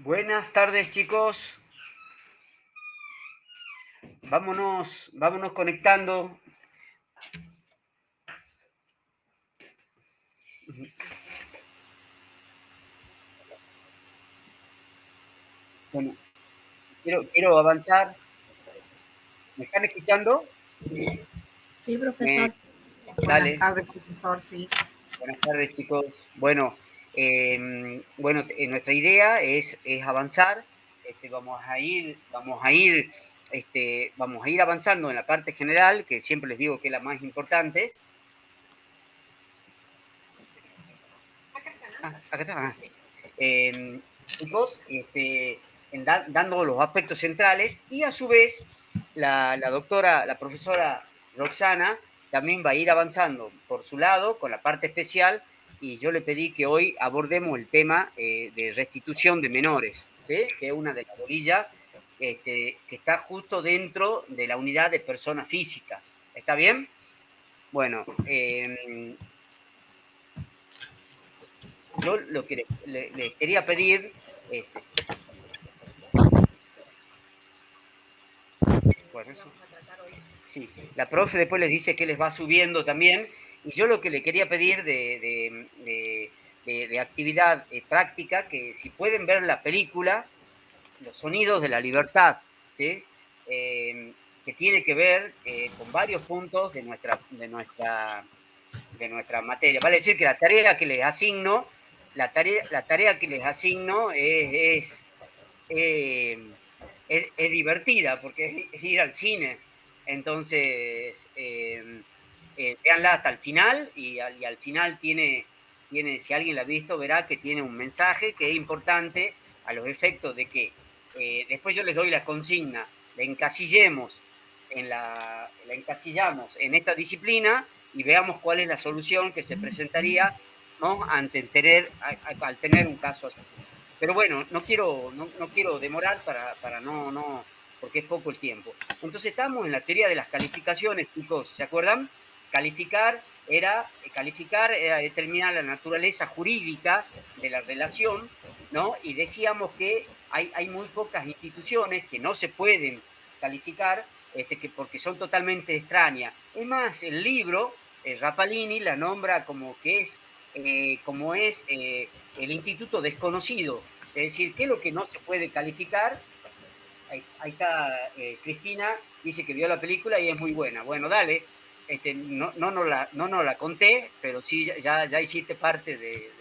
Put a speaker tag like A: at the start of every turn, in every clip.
A: Buenas tardes, chicos. Vámonos conectando. Bueno, quiero avanzar. ¿Me están escuchando?
B: Sí,
A: Me,
B: profesor.
C: Buenas
A: dale.
C: tardes, profesor, sí.
A: Buenas tardes, chicos. Bueno, nuestra idea es avanzar. Vamos a ir avanzando en la parte general, que siempre les digo que es la más importante. Acá está. Chicos, dando los aspectos centrales y a su vez la profesora Roxana también va a ir avanzando por su lado con la parte especial y yo le pedí que hoy abordemos el tema de restitución de menores, ¿sí? Que es una de las bolillas que está justo dentro de la unidad de personas físicas. ¿Está bien? Bueno, yo lo que le quería pedir, este, bueno, eso, sí, la profe después les dice que les va subiendo también, y yo lo que le quería pedir de actividad práctica, que si pueden ver la película, Los Sonidos de la Libertad, ¿sí? Que tiene que ver con varios puntos de nuestra materia. Vale decir que la tarea que les asigno, la tarea que les asigno eh, es divertida porque es ir al cine. Entonces, véanla hasta el final y al final si alguien la ha visto, verá que tiene un mensaje que es importante a los efectos de que después yo les doy la consigna, la encasillamos en esta disciplina y veamos cuál es la solución que se presentaría, ¿no? Al tener un caso así. Pero bueno, no quiero demorar para porque es poco el tiempo. Entonces estamos en la teoría de las calificaciones, chicos, ¿se acuerdan? Calificar era determinar la naturaleza jurídica de la relación, ¿no? Y decíamos que hay muy pocas instituciones que no se pueden calificar porque son totalmente extrañas. Es más, el libro, Rapalini la nombra como es el instituto desconocido. Es decir, ¿qué es lo que no se puede calificar? Ahí está Cristina, dice que vio la película y es muy buena. Bueno, dale, no nos la conté, pero sí ya hiciste parte de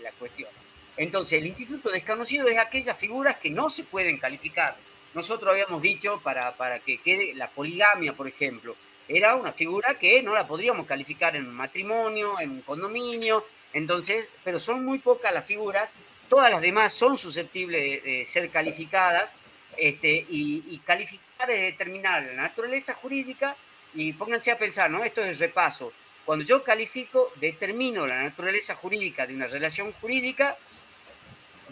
A: la cuestión. Entonces, el instituto desconocido es aquellas figuras que no se pueden calificar. Nosotros habíamos dicho, para que quede la poligamia, por ejemplo, era una figura que no la podríamos calificar en un matrimonio, en un condominio, entonces, pero son muy pocas las figuras, todas las demás son susceptibles de ser calificadas, y calificar es determinar la naturaleza jurídica y pónganse a pensar, ¿no? Esto es el repaso. Cuando yo califico, determino la naturaleza jurídica de una relación jurídica,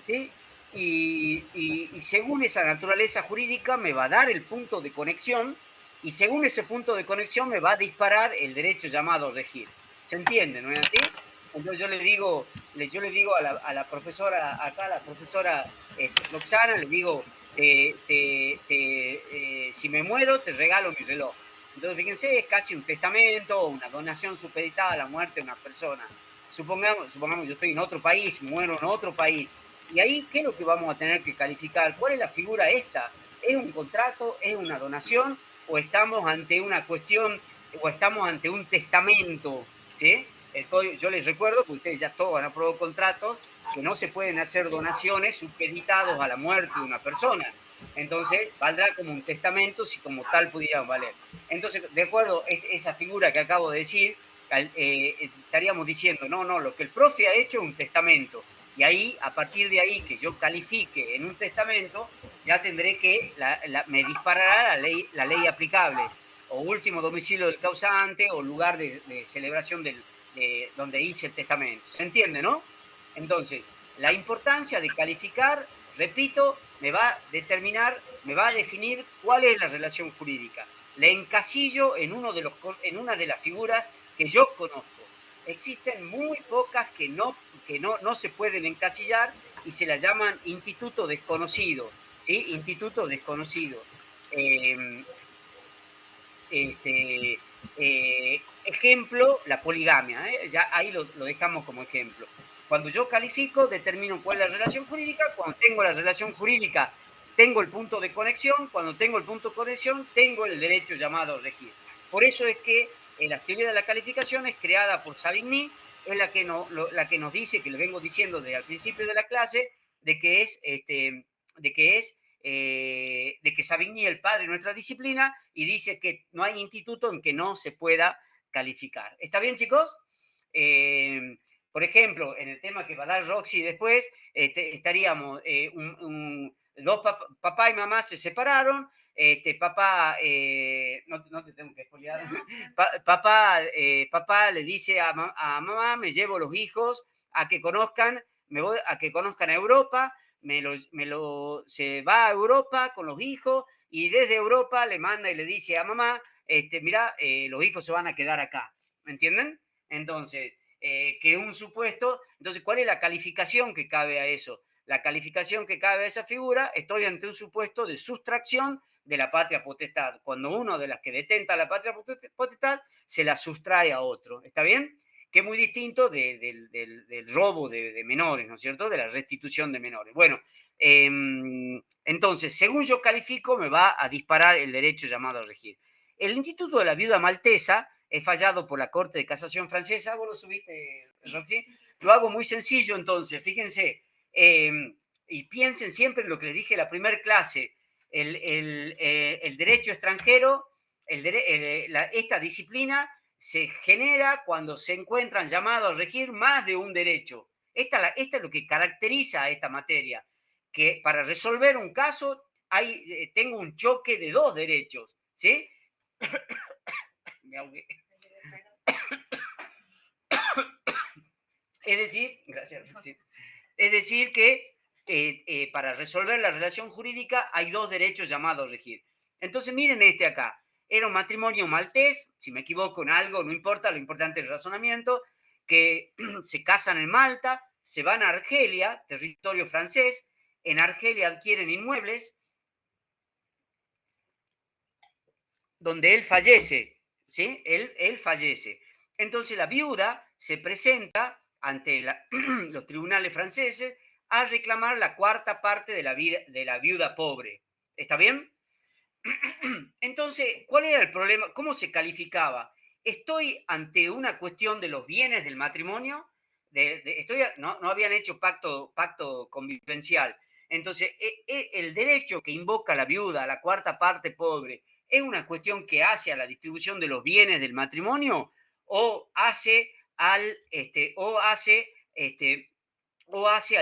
A: ¿sí? Y según esa naturaleza jurídica me va a dar el punto de conexión y según ese punto de conexión me va a disparar el derecho llamado regir. ¿Se entiende, no es así? Entonces yo le digo a la profesora, acá la profesora Roxana, le digo, si me muero te regalo mi reloj. Entonces fíjense, es casi un testamento o una donación supeditada a la muerte de una persona. Supongamos yo estoy en otro país, muero en otro país, y ahí, ¿qué es lo que vamos a tener que calificar? ¿Cuál es la figura esta? ¿Es un contrato? ¿Es una donación? ¿O estamos ante una cuestión, o estamos ante un testamento? ¿Sí? Yo les recuerdo, que ustedes ya todos han aprobado contratos, que no se pueden hacer donaciones supeditados a la muerte de una persona. Entonces, valdrá como un testamento si como tal pudieran valer. Entonces, de acuerdo a esa figura que acabo de decir, estaríamos diciendo, no, lo que el profe ha hecho es un testamento. Y ahí, a partir de ahí, que yo califique en un testamento, ya tendré que, me disparará la ley aplicable, o último domicilio del causante, o lugar de celebración donde hice el testamento. ¿Se entiende, no? Entonces, la importancia de calificar, repito, me va a definir cuál es la relación jurídica. Le encasillo en una de las figuras que yo conozco. Existen muy pocas que no se pueden encasillar y se la llaman instituto desconocido, ¿sí? Instituto desconocido. Eh, ejemplo, la poligamia, ¿eh? Ya ahí lo dejamos como ejemplo. Cuando yo califico, determino cuál es la relación jurídica. Cuando tengo la relación jurídica, tengo el punto de conexión. Cuando tengo el punto de conexión, tengo el derecho llamado a regir. Por eso es que la teoría de la calificación es creada por Savigny, es la que nos dice, que le vengo diciendo desde el principio de la clase, de que Savigny es el padre de nuestra disciplina y dice que no hay instituto en que no se pueda calificar. ¿Está bien, chicos? Por ejemplo, en el tema que va a dar Roxy después, estaríamos, papá y mamá se separaron, papá, no te tengo que expoliar, papá le dice a mamá, me llevo los hijos a que conozcan, a que conozcan a Europa, se va a Europa con los hijos y desde Europa le manda y le dice a mamá, mira, los hijos se van a quedar acá, ¿me entienden? Entonces, que un supuesto, entonces, ¿cuál es la calificación que cabe a eso? La calificación que cabe a esa figura, estoy ante un supuesto de sustracción de la patria potestad, cuando uno de las que detenta la patria potestad se la sustrae a otro, ¿está bien? Que es muy distinto del robo de menores, ¿no es cierto? De la restitución de menores. Bueno, entonces, según yo califico, me va a disparar el derecho llamado a regir. El Instituto de la Viuda Maltesa es fallado por la Corte de Casación Francesa. ¿Vos lo subiste, Roxy? Lo hago muy sencillo, entonces, fíjense, y piensen siempre en lo que les dije en la primera clase, el derecho extranjero, esta disciplina se genera cuando se encuentran llamados a regir más de un derecho. Esta es lo que caracteriza a esta materia, que para resolver un caso tengo un choque de dos derechos, ¿sí? Me ahogué. Es decir, gracias, sí. Es decir que para resolver la relación jurídica hay dos derechos llamados a regir. Entonces miren este acá. Era un matrimonio maltés, si me equivoco en algo, no importa, lo importante es el razonamiento, que se casan en Malta, se van a Argelia, territorio francés, en Argelia adquieren inmuebles, donde él fallece, ¿sí? Él fallece. Entonces la viuda se presenta ante los tribunales franceses a reclamar la cuarta parte de la viuda pobre. ¿Está bien? Entonces, ¿cuál era el problema? ¿Cómo se calificaba? Estoy ante una cuestión de los bienes del matrimonio, no habían hecho pacto convivencial. Entonces, el derecho que invoca la viuda, la cuarta parte pobre, ¿es una cuestión que hace a la distribución de los bienes del matrimonio o hace al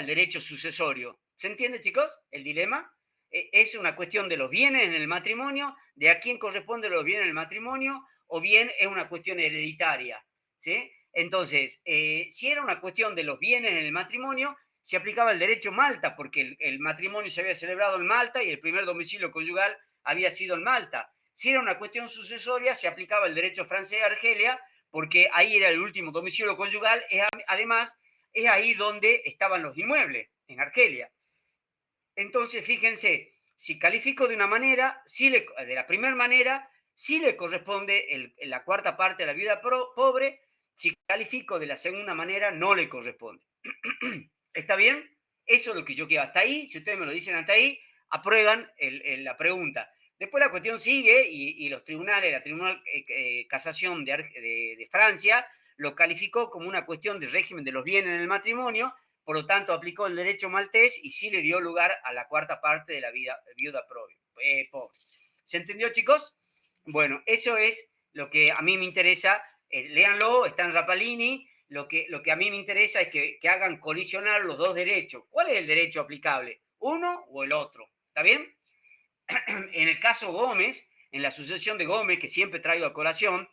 A: derecho sucesorio? ¿Se entiende, chicos, el dilema? Es una cuestión de los bienes en el matrimonio, de a quién corresponden los bienes en el matrimonio, o bien es una cuestión hereditaria, ¿sí? Entonces, si era una cuestión de los bienes en el matrimonio, se aplicaba el derecho Malta, porque el matrimonio se había celebrado en Malta y el primer domicilio conyugal había sido en Malta. Si era una cuestión sucesoria, se aplicaba el derecho francés a Argelia, porque ahí era el último domicilio conyugal, además es ahí donde estaban los inmuebles, en Argelia. Entonces, fíjense, si califico de una manera, de la primera manera, sí le corresponde la cuarta parte de la viuda pobre, si califico de la segunda manera, no le corresponde. ¿Está bien? Eso es lo que yo quiero. Hasta ahí, si ustedes me lo dicen hasta ahí, aprueban la pregunta. Después la cuestión sigue y los tribunales, la Tribunal Casación de Francia, lo calificó como una cuestión de régimen de los bienes en el matrimonio, por lo tanto aplicó el derecho maltés y sí le dio lugar a la cuarta parte de la viuda pobre. ¿Se entendió, chicos? Bueno, eso es lo que a mí me interesa. Léanlo, está en Rapalini. Lo que a mí me interesa es que hagan colisionar los dos derechos. ¿Cuál es el derecho aplicable? ¿Uno o el otro? ¿Está bien? En el caso Gómez, en la sucesión de Gómez, que siempre traigo a colación,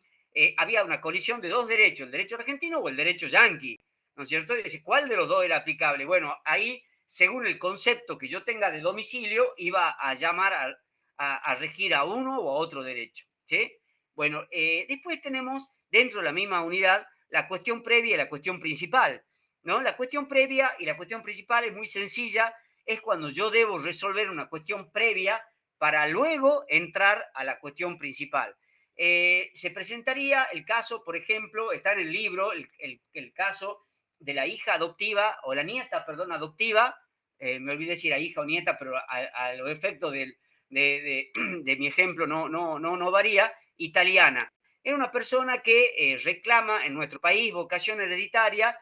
A: había una colisión de dos derechos, el derecho argentino o el derecho yanqui, ¿no es cierto? Y dice, ¿cuál de los dos era aplicable? Bueno, ahí, según el concepto que yo tenga de domicilio, iba a llamar a regir a uno o a otro derecho, ¿sí? Bueno, después tenemos, dentro de la misma unidad, la cuestión previa y la cuestión principal. ¿no? La cuestión previa y la cuestión principal es muy sencilla, es cuando yo debo resolver una cuestión previa para luego entrar a la cuestión principal. Se presentaría el caso, por ejemplo, está en el libro, el caso de la hija adoptiva, o la nieta, perdón, adoptiva, me olvidé si era hija o nieta, pero a los efectos de mi ejemplo no varía, italiana. Era una persona que reclama en nuestro país vocación hereditaria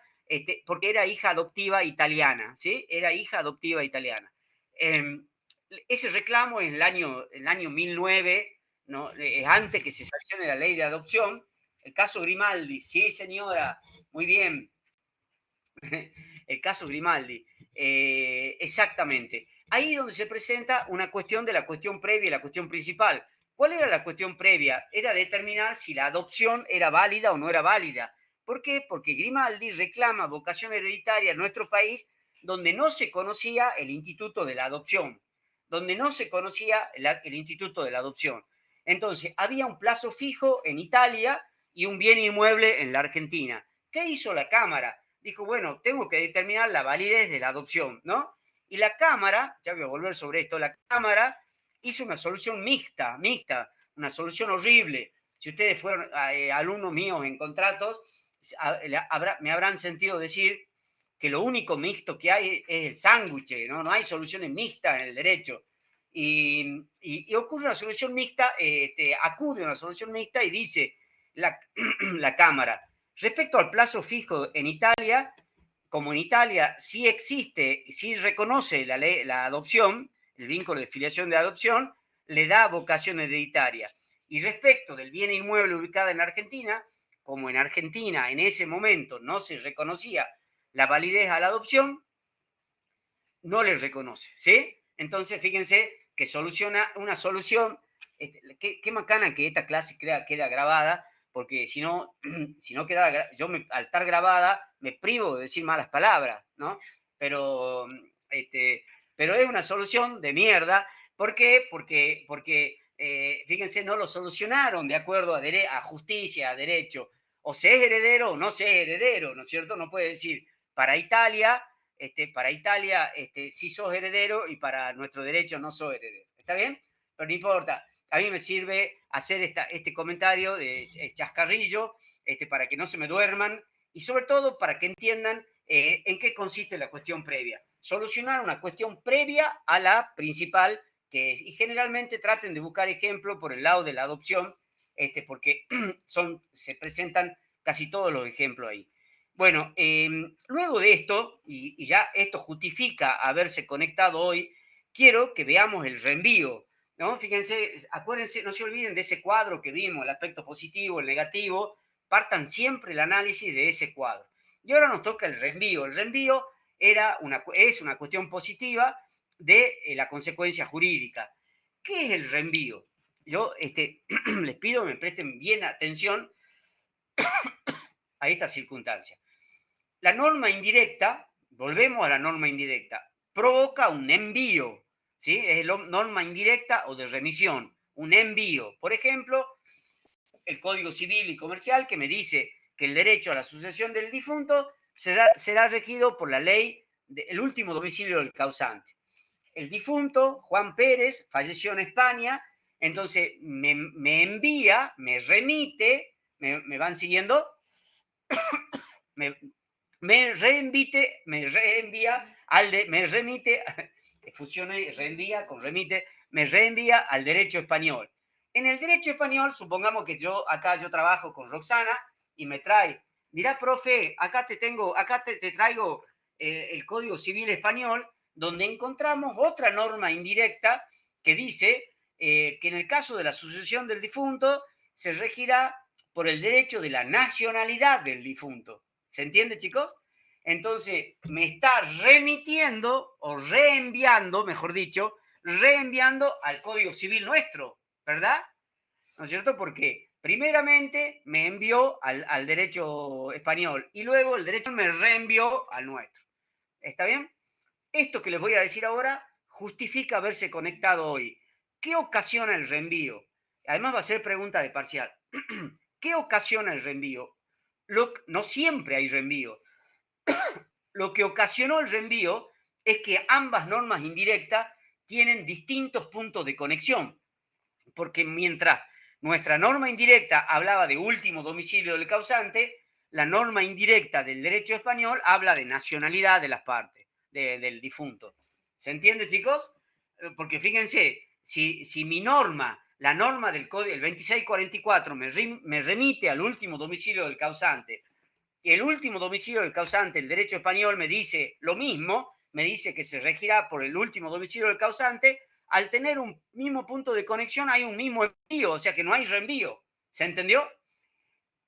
A: porque era hija adoptiva italiana, ¿sí? Era hija adoptiva italiana. Ese reclamo es el año 1009, ¿no? Es antes que se sancione la ley de adopción. El caso Grimaldi, sí señora, muy bien. El caso Grimaldi, exactamente. Ahí donde se presenta una cuestión de la cuestión previa y la cuestión principal. ¿Cuál era la cuestión previa? Era determinar si la adopción era válida o no era válida. ¿Por qué? Porque Grimaldi reclama vocación hereditaria en nuestro país donde no se conocía el instituto de la adopción, donde no se conocía el instituto de la adopción. Entonces, había un plazo fijo en Italia y un bien inmueble en la Argentina. ¿Qué hizo la Cámara? Dijo, bueno, tengo que determinar la validez de la adopción, ¿no? Y la Cámara, ya voy a volver sobre esto, la Cámara hizo una solución mixta, una solución horrible. Si ustedes fueron alumnos míos en contratos, me habrán sentido decir que lo único mixto que hay es el sándwich, ¿no? No hay soluciones mixtas en el derecho. Y ocurre una solución mixta, acude a una solución mixta y dice la Cámara, respecto al plazo fijo en Italia, como en Italia sí existe, sí reconoce la adopción, el vínculo de filiación de adopción, le da vocación hereditaria. Y respecto del bien inmueble ubicado en Argentina, como en Argentina en ese momento no se reconocía la validez a la adopción, no le reconoce, ¿sí? Entonces, fíjense que soluciona una solución, qué macana que esta clase queda grabada, porque si no, si no queda, al estar grabada me privo de decir malas palabras, ¿no? Pero, pero es una solución de mierda. ¿Por qué? Porque fíjense, no lo solucionaron de acuerdo a justicia, a derecho. O se es heredero o no se es heredero, ¿no es cierto? No puede decir, para Italia sí sos heredero y para nuestro derecho no sos heredero. ¿Está bien? Pero no importa. A mí me sirve hacer este comentario de chascarrillo para que no se me duerman y sobre todo para que entiendan en qué consiste la cuestión previa. Solucionar una cuestión previa a la principal que es. Y generalmente traten de buscar ejemplo por el lado de la adopción, porque se presentan casi todos los ejemplos ahí. Bueno, luego de esto, y ya esto justifica haberse conectado hoy, quiero que veamos el reenvío, ¿no? Fíjense, acuérdense, no se olviden de ese cuadro que vimos, el aspecto positivo, el negativo, partan siempre el análisis de ese cuadro. Y ahora nos toca el reenvío. El reenvío es una cuestión positiva de la consecuencia jurídica. ¿Qué es el reenvío? Yo les pido que me presten bien atención a esta circunstancia. La norma indirecta, volvemos a la norma indirecta, provoca un envío, ¿sí? Es la norma indirecta o de remisión, un envío. Por ejemplo, el Código Civil y Comercial que me dice que el derecho a la sucesión del difunto será regido por la ley del último domicilio del causante. El difunto, Juan Pérez, falleció en España, entonces me envía, me remite, me van siguiendo, me reenvía me remite, fusione reenvía con remite, me reenvía al derecho español. En el derecho español, supongamos que acá yo trabajo con Roxana y me trae, mirá, profe, acá te traigo el Código Civil Español, donde encontramos otra norma indirecta que dice que en el caso de la sucesión del difunto se regirá por el derecho de la nacionalidad del difunto. ¿Se entiende, chicos? Entonces, me está remitiendo o reenviando, mejor dicho, reenviando al Código Civil nuestro, ¿verdad? ¿No es cierto? Porque primeramente me envió al derecho español y luego el derecho me reenvió al nuestro. ¿Está bien? Esto que les voy a decir ahora justifica haberse conectado hoy. ¿Qué ocasiona el reenvío? Además va a ser pregunta de parcial. ¿Qué ocasiona el reenvío? No siempre hay reenvío. Lo que ocasionó el reenvío es que ambas normas indirectas tienen distintos puntos de conexión, porque mientras nuestra norma indirecta hablaba de último domicilio del causante, la norma indirecta del derecho español habla de nacionalidad de las partes, del difunto. ¿Se entiende, chicos? Porque fíjense, si mi norma, la norma del código, el 2644, me remite al último domicilio del causante, y el último domicilio del causante, el derecho español, me dice lo mismo, me dice que se regirá por el último domicilio del causante, al tener un mismo punto de conexión hay un mismo envío, o sea que no hay reenvío. ¿Se entendió?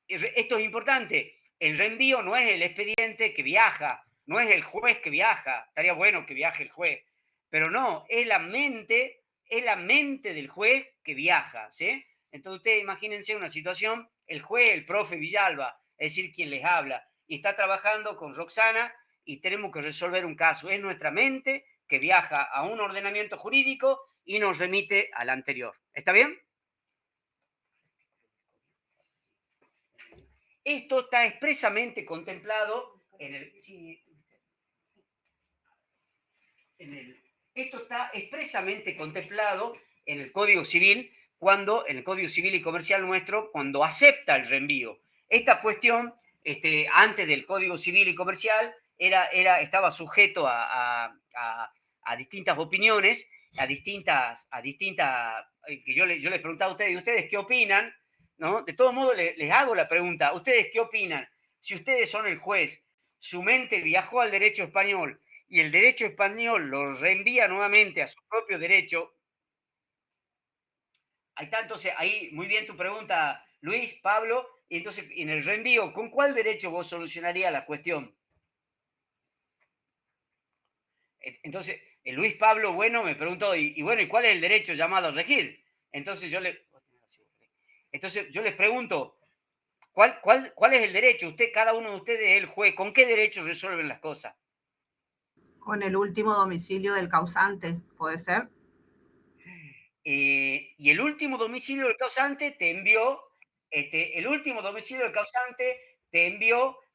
A: Esto es importante. El reenvío no es el expediente que viaja, no es el juez que viaja. Estaría bueno que viaje el juez, pero no, es la mente del juez que viaja, ¿sí? Entonces ustedes imagínense una situación, el juez, el profe Villalba, es decir, quien les habla, y está trabajando con Roxana y tenemos que resolver un caso. Es nuestra mente que viaja a un ordenamiento jurídico y nos remite al anterior. ¿Está bien? Esto está expresamente contemplado esto está expresamente contemplado en el Código Civil, en el Código Civil y Comercial nuestro, cuando acepta el reenvío. Esta cuestión, antes del Código Civil y Comercial, estaba sujeto a distintas opiniones, que yo les preguntaba a ustedes, ¿y ustedes qué opinan? ¿No? De todo modo, les hago la pregunta, ¿ustedes qué opinan? Si ustedes son el juez, su mente viajó al derecho español y el derecho español lo reenvía nuevamente a su propio derecho. Ahí está, entonces, ahí, muy bien tu pregunta, Luis, Pablo, y entonces, en el reenvío, ¿con cuál derecho vos solucionarías la cuestión? Entonces, Luis Pablo, bueno, me preguntó, y bueno, ¿y cuál es el derecho llamado a regir? Entonces yo les pregunto, ¿cuál es el derecho? Cada uno de ustedes es el juez, ¿con qué derecho resuelven las cosas?
B: Con el último domicilio del causante, ¿puede ser?
A: Y el último domicilio del causante te envió,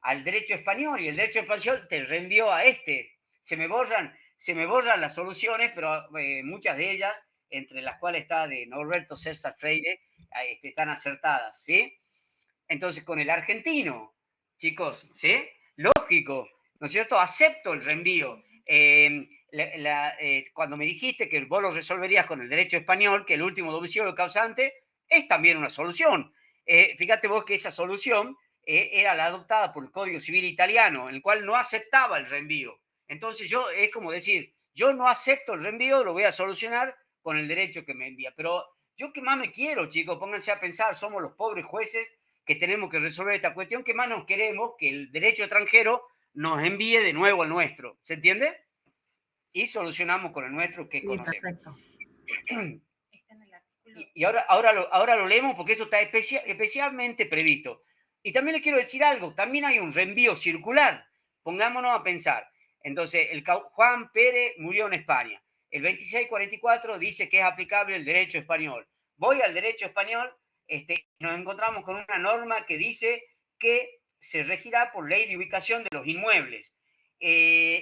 A: al derecho español y el derecho español te reenvió a este. Se me borran las soluciones, pero muchas de ellas, entre las cuales está de Norberto César Freire, están acertadas, ¿sí? Entonces, con el argentino, chicos, ¿sí? Lógico, ¿no es cierto? Acepto el reenvío. Cuando me dijiste que vos lo resolverías con el derecho español, que el último domicilio del causante es también una solución. Fíjate vos que esa solución era la adoptada por el Código Civil italiano, en el cual no aceptaba el reenvío. Entonces es como decir, yo no acepto el reenvío, lo voy a solucionar con el derecho que me envía. Pero yo qué más me quiero, chicos, pónganse a pensar, somos los pobres jueces que tenemos que resolver esta cuestión, que más nos queremos que el derecho extranjero nos envíe de nuevo al nuestro. ¿Se entiende? Y solucionamos con el nuestro que
B: Sí,
A: conocemos.
B: perfecto.
A: Y ahora lo leemos porque esto está especialmente previsto. Y también les quiero decir algo, también hay un reenvío circular. Pongámonos a pensar. Entonces, Juan Pérez murió en España. El 2644 dice que es aplicable el derecho español. Voy al derecho español, nos encontramos con una norma que dice que se regirá por ley de ubicación de los inmuebles.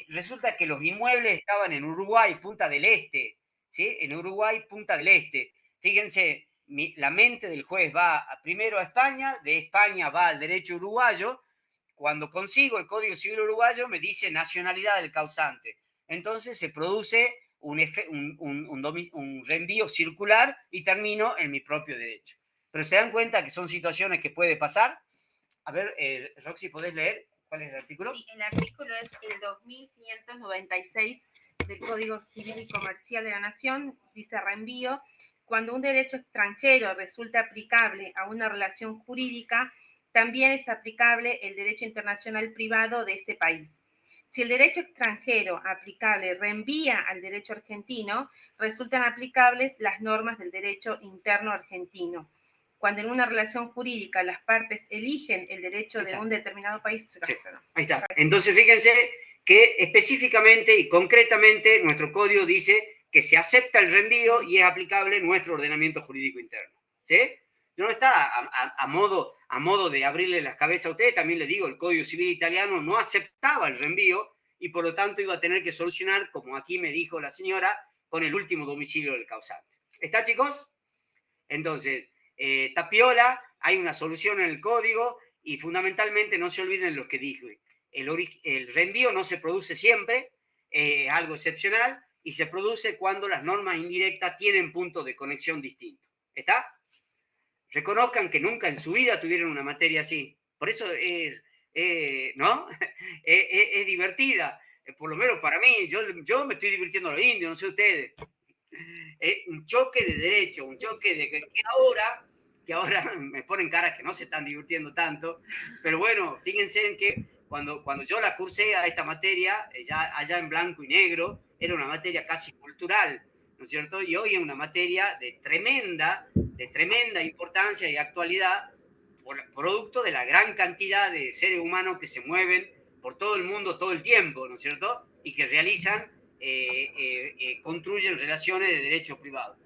A: Resulta que los inmuebles estaban en Uruguay, Punta del Este, ¿sí? En Uruguay, Punta del Este. Fíjense, la mente del juez va primero a España, de España va al derecho uruguayo. Cuando consigo el Código Civil uruguayo me dice nacionalidad del causante. Entonces se produce un reenvío circular y termino en mi propio derecho. Pero se dan cuenta que son situaciones que puede pasar. A ver, Roxy, ¿podés leer cuál es el artículo?
C: Sí, el artículo es el 2596 del Código Civil y Comercial de la Nación. Dice reenvío. Cuando un derecho extranjero resulta aplicable a una relación jurídica, también es aplicable el derecho internacional privado de ese país. Si el derecho extranjero aplicable reenvía al derecho argentino, resultan aplicables las normas del derecho interno argentino. Cuando en una relación jurídica las partes eligen el derecho de un determinado país, se
A: canceló. Sí, ahí está. Entonces, fíjense que específicamente y concretamente nuestro código dice que se acepta el reenvío y es aplicable nuestro ordenamiento jurídico interno. ¿Sí? No está a modo de abrirle las cabezas a ustedes, también les digo, el Código Civil italiano no aceptaba el reenvío, y por lo tanto iba a tener que solucionar, como aquí me dijo la señora, con el último domicilio del causante. ¿Está, chicos? Entonces, Tapiola, hay una solución en el código y fundamentalmente no se olviden lo que dije. El reenvío no se produce siempre, es algo excepcional, y se produce cuando las normas indirectas tienen puntos de conexión distintos. ¿Está? Reconozcan que nunca en su vida tuvieron una materia así. Por eso ¿no? Es divertida. Por lo menos para mí, yo me estoy divirtiendo a los indios, no sé ustedes. Un choque de derecho, un choque de que ahora me ponen caras que no se están divirtiendo tanto, pero bueno, fíjense en que cuando yo la cursé a esta materia, ya allá en blanco y negro, era una materia casi cultural, ¿no es cierto? Y hoy es una materia de tremenda importancia y actualidad, producto de la gran cantidad de seres humanos que se mueven por todo el mundo todo el tiempo, ¿no es cierto? Y que realizan, construyen relaciones de derecho privado.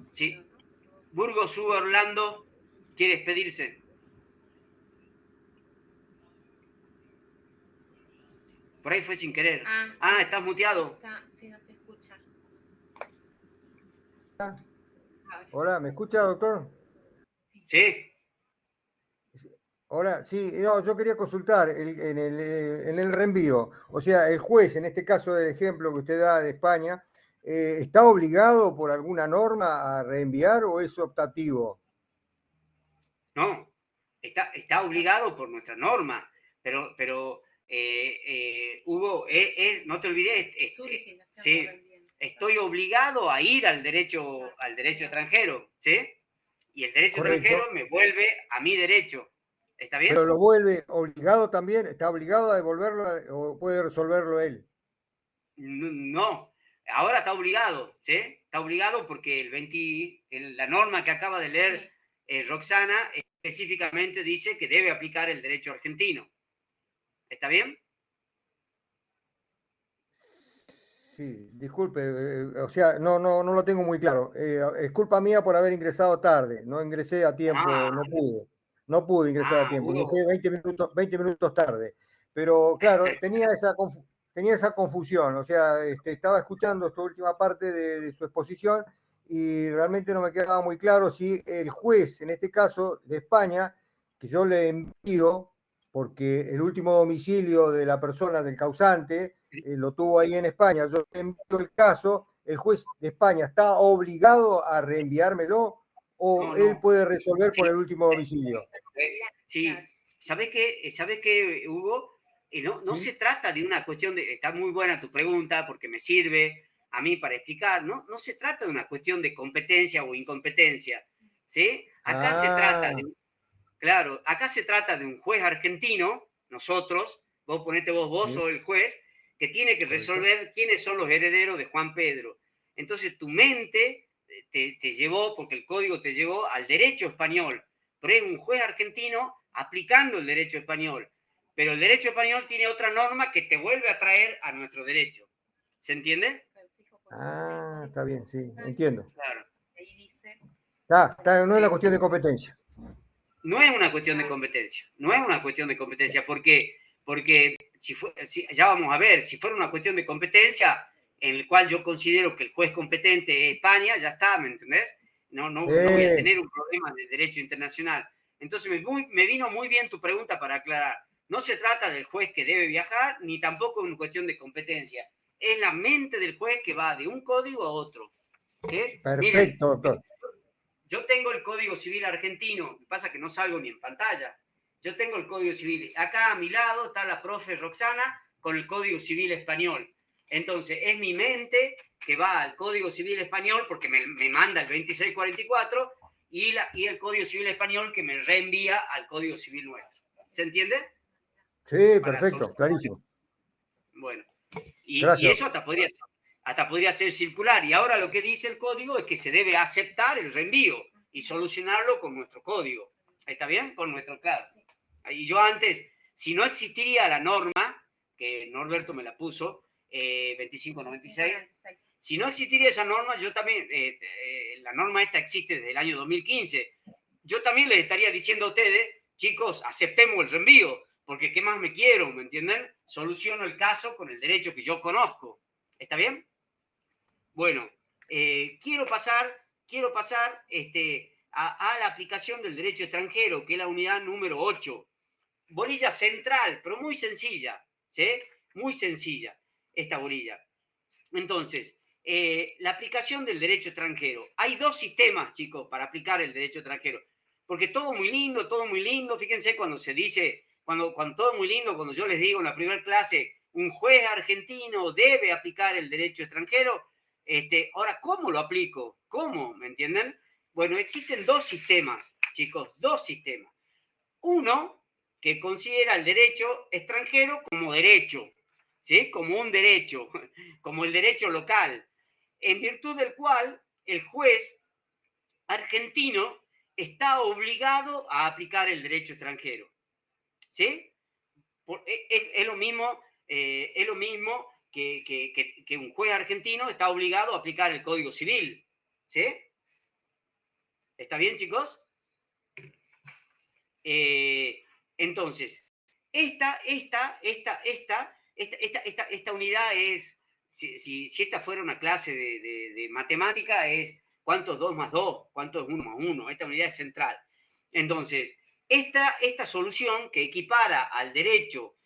A: Sí. Burgos, Hugo, Orlando, ¿quiere despedirse? Por ahí fue sin querer. Estás muteado.
C: Sí, no se escucha.
D: Hola, ¿me escucha, doctor?
A: Sí.
D: Hola, sí, no, yo quería consultar en el reenvío. O sea, el juez, en este caso del ejemplo que usted da de España, ¿está obligado por alguna norma a reenviar o es optativo?
A: No, está obligado por nuestra norma, pero Hugo, no te olvides, sí, estoy obligado a ir al derecho extranjero, ¿sí? Y el derecho
D: Correcto.
A: extranjero me vuelve a mi derecho. ¿Está bien?
D: ¿Pero lo vuelve obligado también? ¿Está obligado a devolverlo o puede resolverlo él?
A: No, ahora está obligado, ¿sí? Está obligado porque la norma que acaba de leer Roxana específicamente dice que debe aplicar el derecho argentino. ¿Está bien?
D: Sí, disculpe, o sea, no lo tengo muy claro. Es culpa mía por haber ingresado tarde. No ingresé a tiempo, no pude ingresar a tiempo.
A: Hugo.
D: Ingresé 20 minutos tarde. Pero claro, tenía esa confusión. O sea, estaba escuchando esta última parte de su exposición y realmente no me quedaba muy claro si el juez, en este caso de España, que yo le envío, porque el último domicilio de la persona, del causante, lo tuvo ahí en España. Yo envío el caso, el juez de España está obligado a reenviármelo o él puede resolver por el último domicilio.
A: Sí, ¿sabes qué, Hugo? No
D: ¿Sí?
A: se trata de una cuestión de, está muy buena tu pregunta porque me sirve a mí para explicar, no se trata de una cuestión de competencia o incompetencia, ¿sí? Acá se trata de, claro, acá se trata de un juez argentino, nosotros, vos
D: ¿Sí?
A: sos el juez, que tiene que resolver quiénes son los herederos de Juan Pedro. Entonces tu mente te llevó, porque el código te llevó al derecho español, pero es un juez argentino aplicando el derecho español. Pero el derecho español tiene otra norma que te vuelve a traer a nuestro derecho. ¿Se entiende?
D: Está bien, sí, entiendo.
A: Claro.
C: Ahí dice.
D: No es la cuestión de competencia.
A: No es una cuestión de competencia, no es una cuestión de competencia, porque ya vamos a ver, si fuera una cuestión de competencia, en el cual yo considero que el juez competente es España, ya está, ¿me entendés? No voy a tener un problema de derecho internacional. Entonces me vino muy bien tu pregunta para aclarar. No se trata del juez que debe viajar, ni tampoco es una cuestión de competencia. Es la mente del juez que va de un código a otro. ¿Sí? Miren,
D: Perfecto, doctor.
A: yo tengo el Código Civil argentino, pasa que no salgo ni en pantalla. Yo tengo el Código Civil. Acá a mi lado está la profe Roxana con el Código Civil español. Entonces, es mi mente que va al Código Civil español porque me manda el 2644 y el Código Civil español que me reenvía al Código Civil nuestro. ¿Se entiende?
D: Sí, perfecto, clarísimo.
A: Bueno, y
D: Gracias.
A: eso hasta podría ser circular. Y ahora lo que dice el código es que se debe aceptar el reenvío y solucionarlo con nuestro código. ¿Está bien? Con nuestro claro. Y yo antes, si no existiría la norma, que Norberto me la puso, 2596, si no existiría esa norma, yo también, la norma esta existe desde el año 2015, yo también les estaría diciendo a ustedes, chicos, aceptemos el reenvío, porque ¿qué más me quiero? ¿Me entienden? Soluciono el caso con el derecho que yo conozco. ¿Está bien? Bueno, quiero pasar a la aplicación del derecho extranjero, que es la unidad número 8. Bolilla central, pero muy sencilla, ¿sí? Muy sencilla esta bolilla. Entonces, la aplicación del derecho extranjero. Hay dos sistemas, chicos, para aplicar el derecho extranjero. Porque todo muy lindo. Fíjense cuando se dice, cuando todo muy lindo, cuando yo les digo en la primera clase, un juez argentino debe aplicar el derecho extranjero. Ahora, ¿cómo lo aplico? ¿Cómo? ¿Me entienden? Bueno, existen dos sistemas, chicos, dos sistemas. Uno, que considera el derecho extranjero como derecho, ¿sí? Como un derecho, como el derecho local, en virtud del cual el juez argentino está obligado a aplicar el derecho extranjero, ¿sí? Es lo mismo que un juez argentino está obligado a aplicar el Código Civil, ¿sí? ¿Está bien, chicos? Entonces, esta unidad es, si esta fuera una clase de matemática, es ¿cuánto es 2 más 2? ¿Cuánto es 1 más 1? Esta unidad es central. Entonces, esta solución que equipara al derecho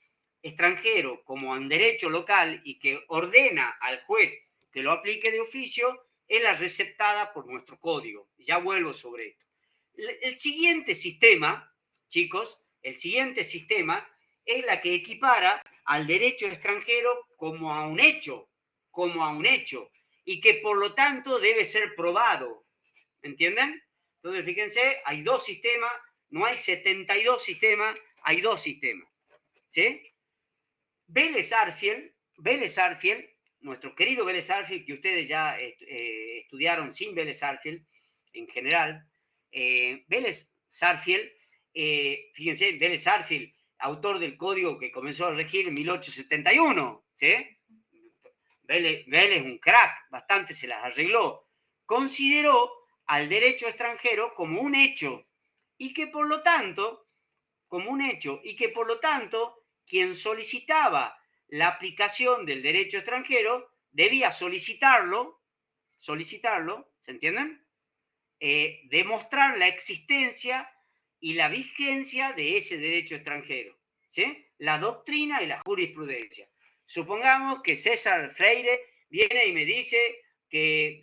A: extranjero como al derecho local y que ordena al juez que lo aplique de oficio, es la receptada por nuestro código. Ya vuelvo sobre esto. El siguiente sistema, chicos, el siguiente sistema es la que equipara al derecho extranjero como a un hecho, y que por lo tanto debe ser probado. ¿Entienden? Entonces, fíjense, hay dos sistemas, no hay 72 sistemas, hay dos sistemas. ¿Sí? Vélez Sarsfield, nuestro querido Vélez Sarsfield, que ustedes ya estudiaron sin Vélez Sarsfield en general, Vélez Sarsfield, fíjense, Vélez Sarsfield, autor del código que comenzó a regir en 1871, ¿sí? Vélez, un crack, bastante se las arregló, consideró al derecho extranjero como un hecho y que por lo tanto, quien solicitaba la aplicación del derecho extranjero debía solicitarlo, ¿se entienden? Demostrar la existencia y la vigencia de ese derecho extranjero, ¿sí? La doctrina y la jurisprudencia. Supongamos que César Freire viene y me dice que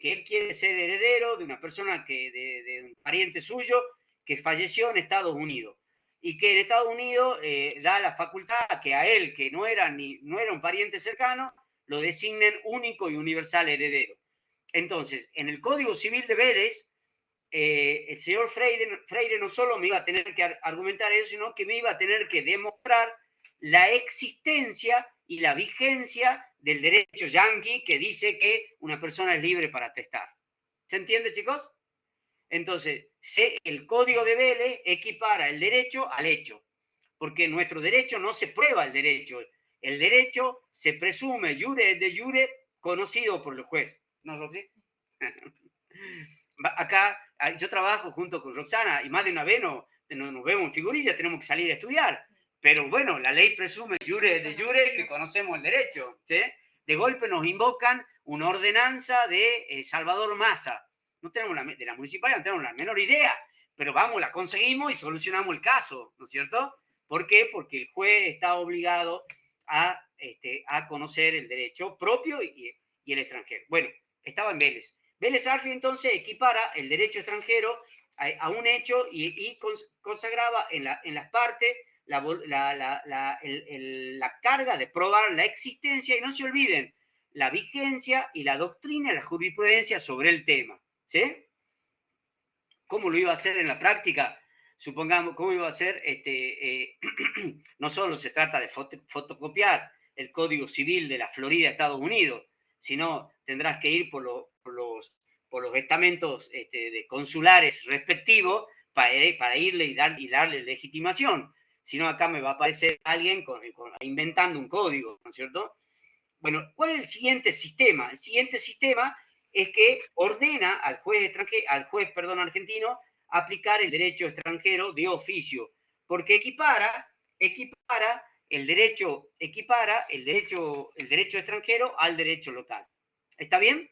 A: él quiere ser heredero de una persona, de un pariente suyo que falleció en Estados Unidos y que en Estados Unidos da la facultad a que a él, que no era un pariente cercano, lo designen único y universal heredero. Entonces, en el Código Civil de Vélez, el señor Freire no solo me iba a tener que argumentar eso, sino que me iba a tener que demostrar la existencia y la vigencia del derecho yanqui que dice que una persona es libre para testar. ¿Se entiende, chicos? Entonces, el Código de Vélez equipara el derecho al hecho, porque nuestro derecho no se prueba el derecho se presume jure de jure conocido por el juez. ¿No, Roxy? Acá yo trabajo junto con Roxana y más de una vez nos vemos en figurilla, tenemos que salir a estudiar. Pero bueno, la ley presume jure de jure que conocemos el derecho, ¿sí? De golpe nos invocan una ordenanza de Salvador Massa. No tenemos de la municipalidad, no tenemos la menor idea, pero vamos, la conseguimos y solucionamos el caso, ¿no es cierto? ¿Por qué? Porque el juez está obligado a conocer el derecho propio y el extranjero. Bueno, estaba en Vélez. Vélez Sarsfield entonces equipara el derecho extranjero a un hecho y consagraba en las partes la carga de probar la existencia, y no se olviden, la vigencia y la doctrina y la jurisprudencia sobre el tema. ¿Sí? ¿Cómo lo iba a hacer en la práctica? Supongamos, ¿cómo iba a hacer? No solo se trata de fotocopiar el Código Civil de la Florida, Estados Unidos, sino tendrás que ir por los estamentos de consulares respectivos para irle y darle legitimación. Si no, acá me va a aparecer alguien inventando un código, ¿no es cierto? Bueno, ¿cuál es el siguiente sistema? El siguiente sistema es que ordena al juez argentino aplicar el derecho extranjero de oficio, porque equipara equipara el derecho extranjero al derecho local. ¿Está bien?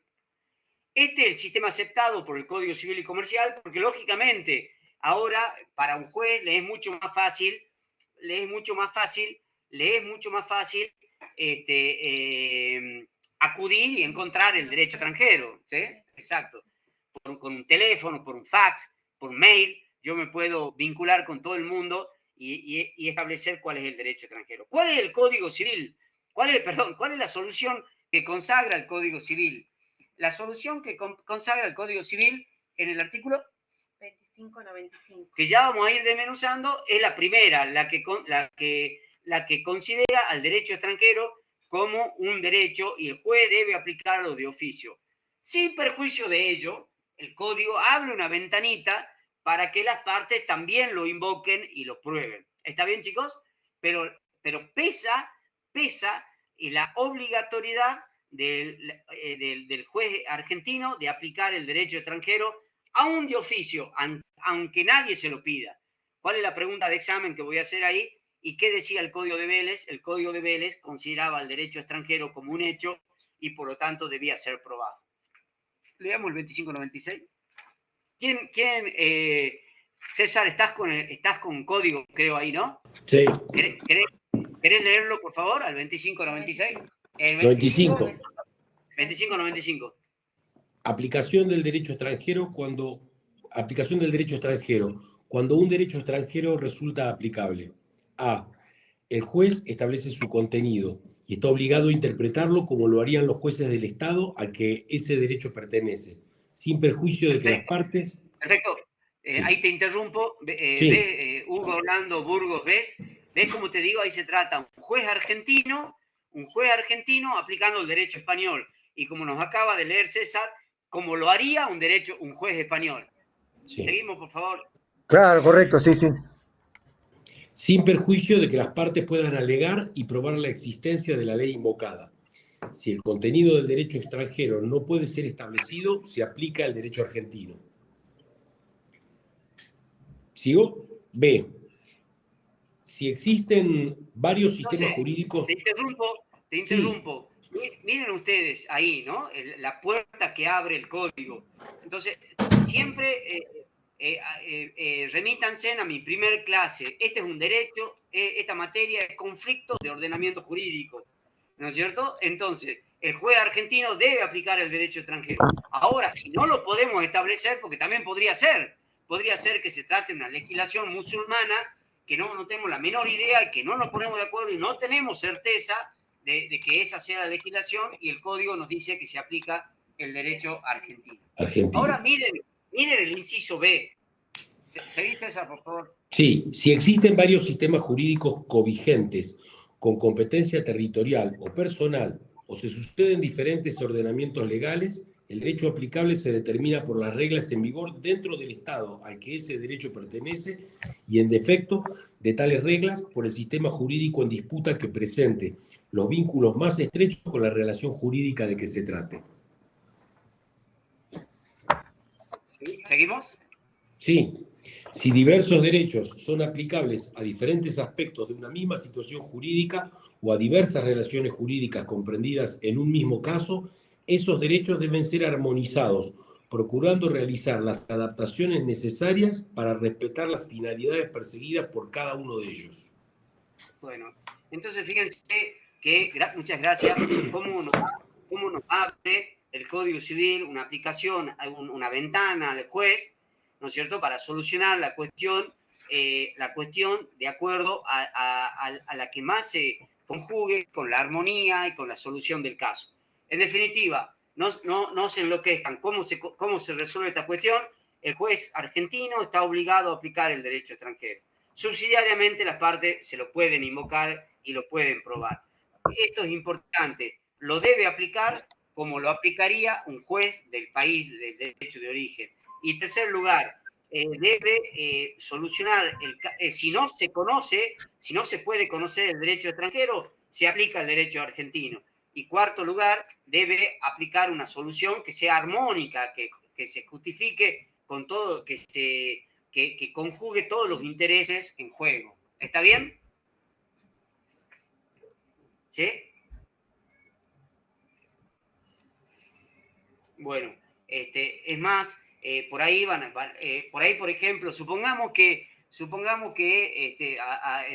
A: Este es el sistema aceptado por el Código Civil y Comercial, porque lógicamente ahora para un juez le es mucho más fácil acudir y encontrar el derecho extranjero, ¿sí? Exacto. Con un teléfono, por un fax, por un mail, yo me puedo vincular con todo el mundo y establecer cuál es el derecho extranjero. ¿Cuál es el Código Civil? ¿Cuál es la solución que consagra el Código Civil? La solución que consagra el Código Civil en el artículo
C: 2595,
A: que ya vamos a ir desmenuzando, es la primera, la que considera al derecho extranjero como un derecho y el juez debe aplicarlo de oficio. Sin perjuicio de ello, el código abre una ventanita para que las partes también lo invoquen y lo prueben. ¿Está bien, chicos? Pero pesa la obligatoriedad del juez argentino de aplicar el derecho extranjero aún de oficio, aunque nadie se lo pida. ¿Cuál es la pregunta de examen que voy a hacer ahí? ¿Y qué decía el Código de Vélez? El Código de Vélez consideraba el derecho extranjero como un hecho y por lo tanto debía ser probado. Leamos el 2596. César, estás con código, creo, ahí, ¿no?
E: Sí.
A: ¿Querés leerlo, por favor, al 2596? 2595.
E: Aplicación del derecho extranjero cuando un derecho extranjero resulta aplicable. A. El juez establece su contenido y está obligado a interpretarlo como lo harían los jueces del Estado a que ese derecho pertenece, sin perjuicio de que las partes...
A: Perfecto.
E: Sí.
A: Ahí te interrumpo.
E: Sí.
A: Hugo Orlando Burgos, ¿ves cómo te digo? Ahí se trata un juez argentino aplicando el derecho español. Y como nos acaba de leer César, como lo haría un juez español.
E: Sí.
A: Seguimos, por favor.
D: Claro, correcto, sí.
E: Sin perjuicio de que las partes puedan alegar y probar la existencia de la ley invocada. Si el contenido del derecho extranjero no puede ser establecido, se aplica el derecho argentino. ¿Sigo? B. Si existen varios sistemas jurídicos...
A: Te interrumpo. Sí. Miren ustedes ahí, ¿no? La puerta que abre el código. Entonces, siempre remítanse a mi primer clase. Este es un derecho, esta materia es conflicto de ordenamiento jurídico, ¿no es cierto? Entonces, el juez argentino debe aplicar el derecho extranjero. Ahora, si no lo podemos establecer, porque también podría ser que se trate de una legislación musulmana que no tenemos la menor idea y que no nos ponemos de acuerdo y no tenemos certeza de que esa sea la legislación y el código nos dice que se aplica el derecho argentino. Ahora miren el inciso B. ¿Seguís, César, por favor?
E: Sí, si existen varios sistemas jurídicos covigentes con competencia territorial o personal o se suceden diferentes ordenamientos legales, el derecho aplicable se determina por las reglas en vigor dentro del Estado al que ese derecho pertenece y, en defecto de tales reglas, por el sistema jurídico en disputa que presente los vínculos más estrechos con la relación jurídica de que se trate.
A: ¿Seguimos?
E: Sí. Si diversos derechos son aplicables a diferentes aspectos de una misma situación jurídica o a diversas relaciones jurídicas comprendidas en un mismo caso, esos derechos deben ser armonizados, procurando realizar las adaptaciones necesarias para respetar las finalidades perseguidas por cada uno de ellos.
A: Bueno, entonces fíjense que, muchas gracias, cómo nos abre el Código Civil una aplicación, una ventana al juez, ¿no es cierto?, para solucionar la cuestión de acuerdo a la que más se conjugue con la armonía y con la solución del caso. En definitiva, no se enloquezcan. ¿Cómo se resuelve esta cuestión? El juez argentino está obligado a aplicar el derecho extranjero. Subsidiariamente las partes se lo pueden invocar y lo pueden probar. Esto es importante. Lo debe aplicar como lo aplicaría un juez del país del derecho de origen. Y en tercer lugar, debe solucionar, si no se puede conocer el derecho extranjero, se aplica el derecho argentino. Y cuarto lugar, debe aplicar una solución que sea armónica, que se justifique con todo, que conjugue todos los intereses en juego. ¿Está bien? ¿Sí? Bueno, es más, por ahí por ahí, por ejemplo, supongamos que en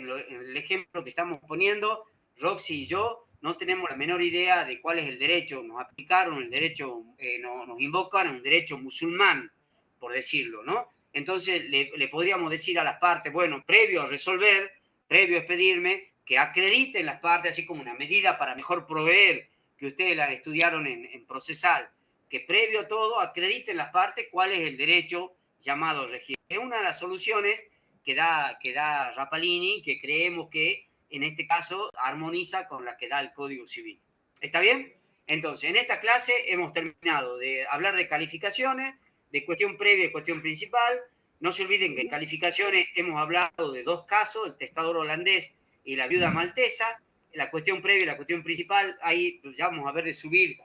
A: el ejemplo que estamos poniendo, Roxy y yo no tenemos la menor idea de cuál es el derecho, nos aplicaron el derecho, nos invocan un derecho musulmán, por decirlo, ¿no? Entonces le podríamos decir a las partes, bueno, previo a resolver, previo a expedirme, que acrediten las partes, así como una medida para mejor proveer que ustedes la estudiaron en procesal, que previo a todo acrediten las partes cuál es el derecho llamado regir. Es una de las soluciones que da Rapalini, que creemos que en este caso armoniza con la que da el Código Civil. ¿Está bien? Entonces, en esta clase hemos terminado de hablar de calificaciones, de cuestión previa y cuestión principal. No se olviden que en calificaciones hemos hablado de dos casos, el testador holandés y la viuda maltesa. La cuestión previa y la cuestión principal, ahí ya vamos a ver de subir.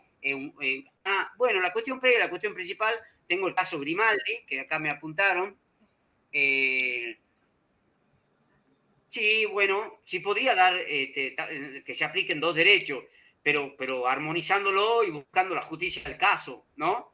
A: Bueno, la cuestión previa y la cuestión principal, tengo el caso Grimaldi, que acá me apuntaron. Sí, bueno, sí podría dar que se apliquen dos derechos, pero armonizándolo y buscando la justicia del caso, ¿no?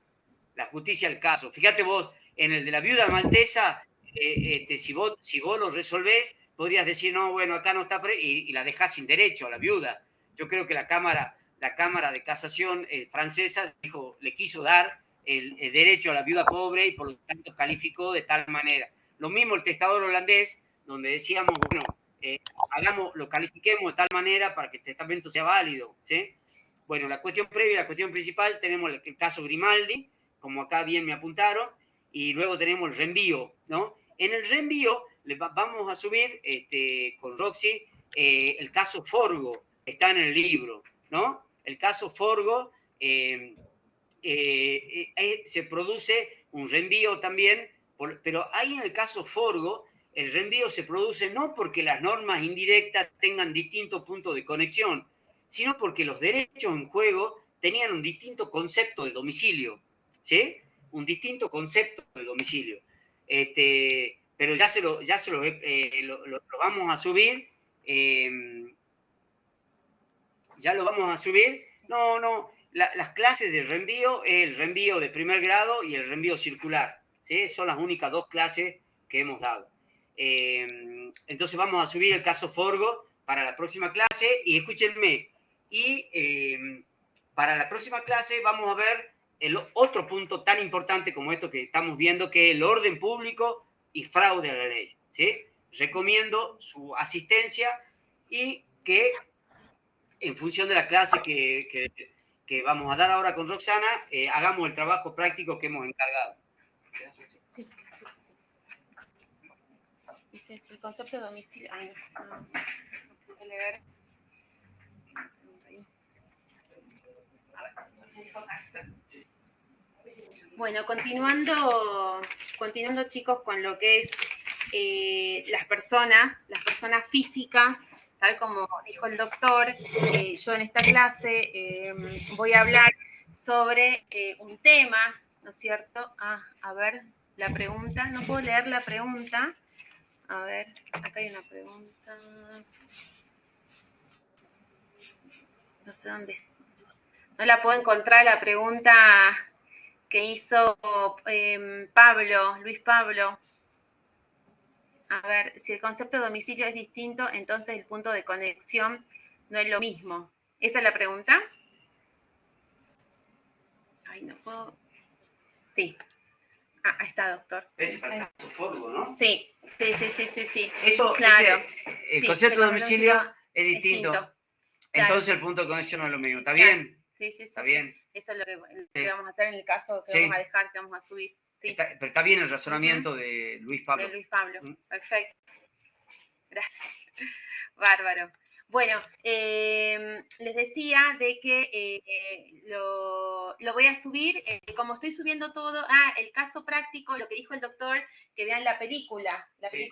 A: La justicia del caso. Fíjate vos, en el de la viuda maltesa, si vos lo resolvés, podrías decir, no, bueno, acá no está, y la dejás sin derecho a la viuda. Yo creo que la Cámara de Casación francesa le quiso dar el derecho a la viuda pobre y por lo tanto calificó de tal manera. Lo mismo el testador holandés, donde decíamos, bueno, lo califiquemos de tal manera para que el testamento sea válido, ¿sí? Bueno, la cuestión previa y la cuestión principal, tenemos el caso Grimaldi, como acá bien me apuntaron, y luego tenemos el reenvío, ¿no? En el reenvío vamos a subir con Roxy el caso Forgo, está en el libro, ¿no? El caso Forgo se produce un reenvío también, pero ahí en el caso Forgo, el reenvío se produce no porque las normas indirectas tengan distintos puntos de conexión, sino porque los derechos en juego tenían un distinto concepto de domicilio, ¿sí? Un distinto concepto de domicilio. Pero ya lo vamos a subir. Ya lo vamos a subir. No, las clases de reenvío es el reenvío de primer grado y el reenvío circular, ¿sí? Son las únicas dos clases que hemos dado. Entonces vamos a subir el caso Forgo para la próxima clase y escúchenme, para la próxima clase vamos a ver el otro punto tan importante como esto que estamos viendo, que es el orden público y fraude a la ley, ¿sí? Recomiendo su asistencia y que en función de la clase que vamos a dar ahora con Roxana, hagamos el trabajo práctico que hemos encargado.
C: Sí. Dice, si el concepto de domicilio... Ay, no pude leer. Bueno, continuando chicos con lo que es las personas físicas, tal como dijo el doctor, yo en esta clase voy a hablar sobre un tema, ¿no es cierto? A ver, la pregunta, no puedo leer la pregunta. A ver, acá hay una pregunta. No sé dónde. No la puedo encontrar la pregunta que hizo Luis Pablo. A ver, si el concepto de domicilio es distinto, entonces el punto de conexión no es lo mismo. ¿Esa es la pregunta? Ay, no puedo. Sí. Ahí está, doctor.
A: Es para el caso Forgo, ¿no?
C: Sí.
A: Eso,
C: claro.
A: El concepto de domicilio es distinto. Entonces
C: Claro.
A: el punto de conexión no es lo mismo. ¿Está bien?
C: Sí.
A: Está bien.
C: Eso es lo que vamos a hacer en el caso que vamos a dejar, que vamos a subir. Sí.
A: Pero está bien el razonamiento de Luis Pablo.
C: De Luis Pablo, perfecto. Gracias. Bárbaro. Bueno, les decía de que lo voy a subir, como estoy subiendo todo, el caso práctico, lo que dijo el doctor, que vean la película que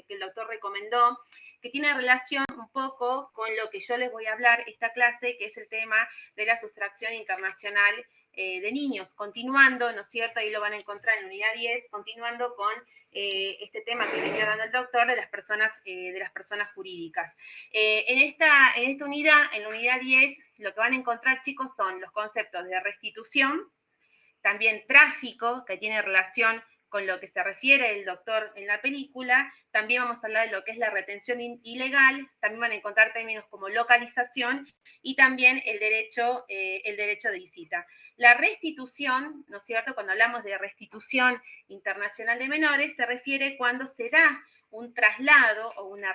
C: el doctor recomendó, que tiene relación un poco con lo que yo les voy a hablar esta clase, que es el tema de la sustracción internacional de niños, continuando, ¿no es cierto? Ahí lo van a encontrar en unidad 10, continuando con este tema que venía dando el doctor de las personas jurídicas. En esta unidad, en la unidad 10, lo que van a encontrar, chicos, son los conceptos de restitución, también tráfico, que tiene relación con lo que se refiere el doctor en la película. También vamos a hablar de lo que es la retención ilegal. También van a encontrar términos como localización y también el derecho de visita. La restitución, ¿no es cierto? Cuando hablamos de restitución internacional de menores, se refiere cuando se da un traslado o una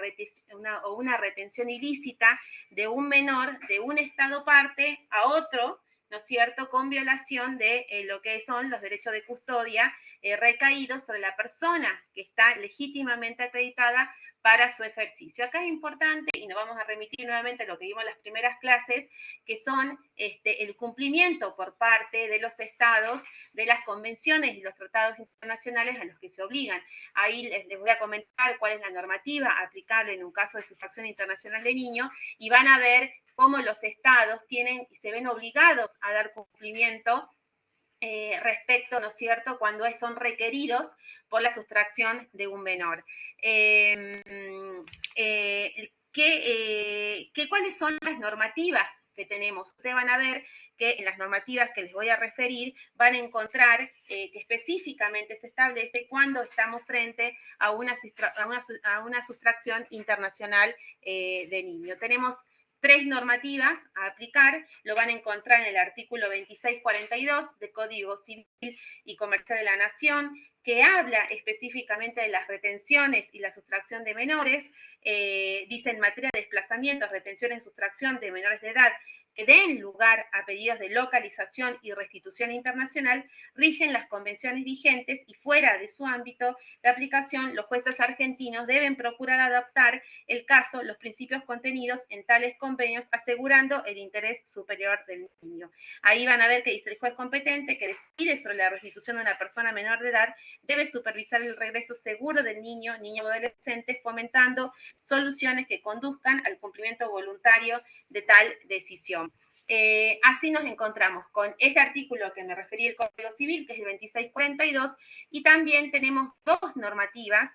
C: retención ilícita de un menor de un estado parte a otro, ¿no es cierto?, con violación de lo que son los derechos de custodia recaídos sobre la persona que está legítimamente acreditada para su ejercicio. Acá es importante, y nos vamos a remitir nuevamente a lo que vimos en las primeras clases, que son el cumplimiento por parte de los estados de las convenciones y los tratados internacionales a los que se obligan. Ahí les voy a comentar cuál es la normativa aplicable en un caso de sustracción internacional de niños, y van a ver cómo los estados tienen y se ven obligados a dar cumplimiento respecto, ¿no es cierto?, cuando son requeridos por la sustracción de un menor. ¿Cuáles son las normativas que tenemos? Ustedes van a ver que en las normativas que les voy a referir van a encontrar que específicamente se establece cuando estamos frente a una sustracción internacional de niño. Tenemos 3 normativas a aplicar, lo van a encontrar en el artículo 2642 del Código Civil y Comercial de la Nación, que habla específicamente de las retenciones y la sustracción de menores. Dice en materia de desplazamiento, retención y sustracción de menores de edad que den lugar a pedidos de localización y restitución internacional, rigen las convenciones vigentes y fuera de su ámbito de aplicación, los jueces argentinos deben procurar adaptar el caso, los principios contenidos en tales convenios, asegurando el interés superior del niño. Ahí van a ver que dice el juez competente que decide sobre la restitución de una persona menor de edad, debe supervisar el regreso seguro del niño o adolescente, fomentando soluciones que conduzcan al cumplimiento voluntario de tal decisión. Así nos encontramos con este artículo que me referí del Código Civil, que es el 2642, y también tenemos dos normativas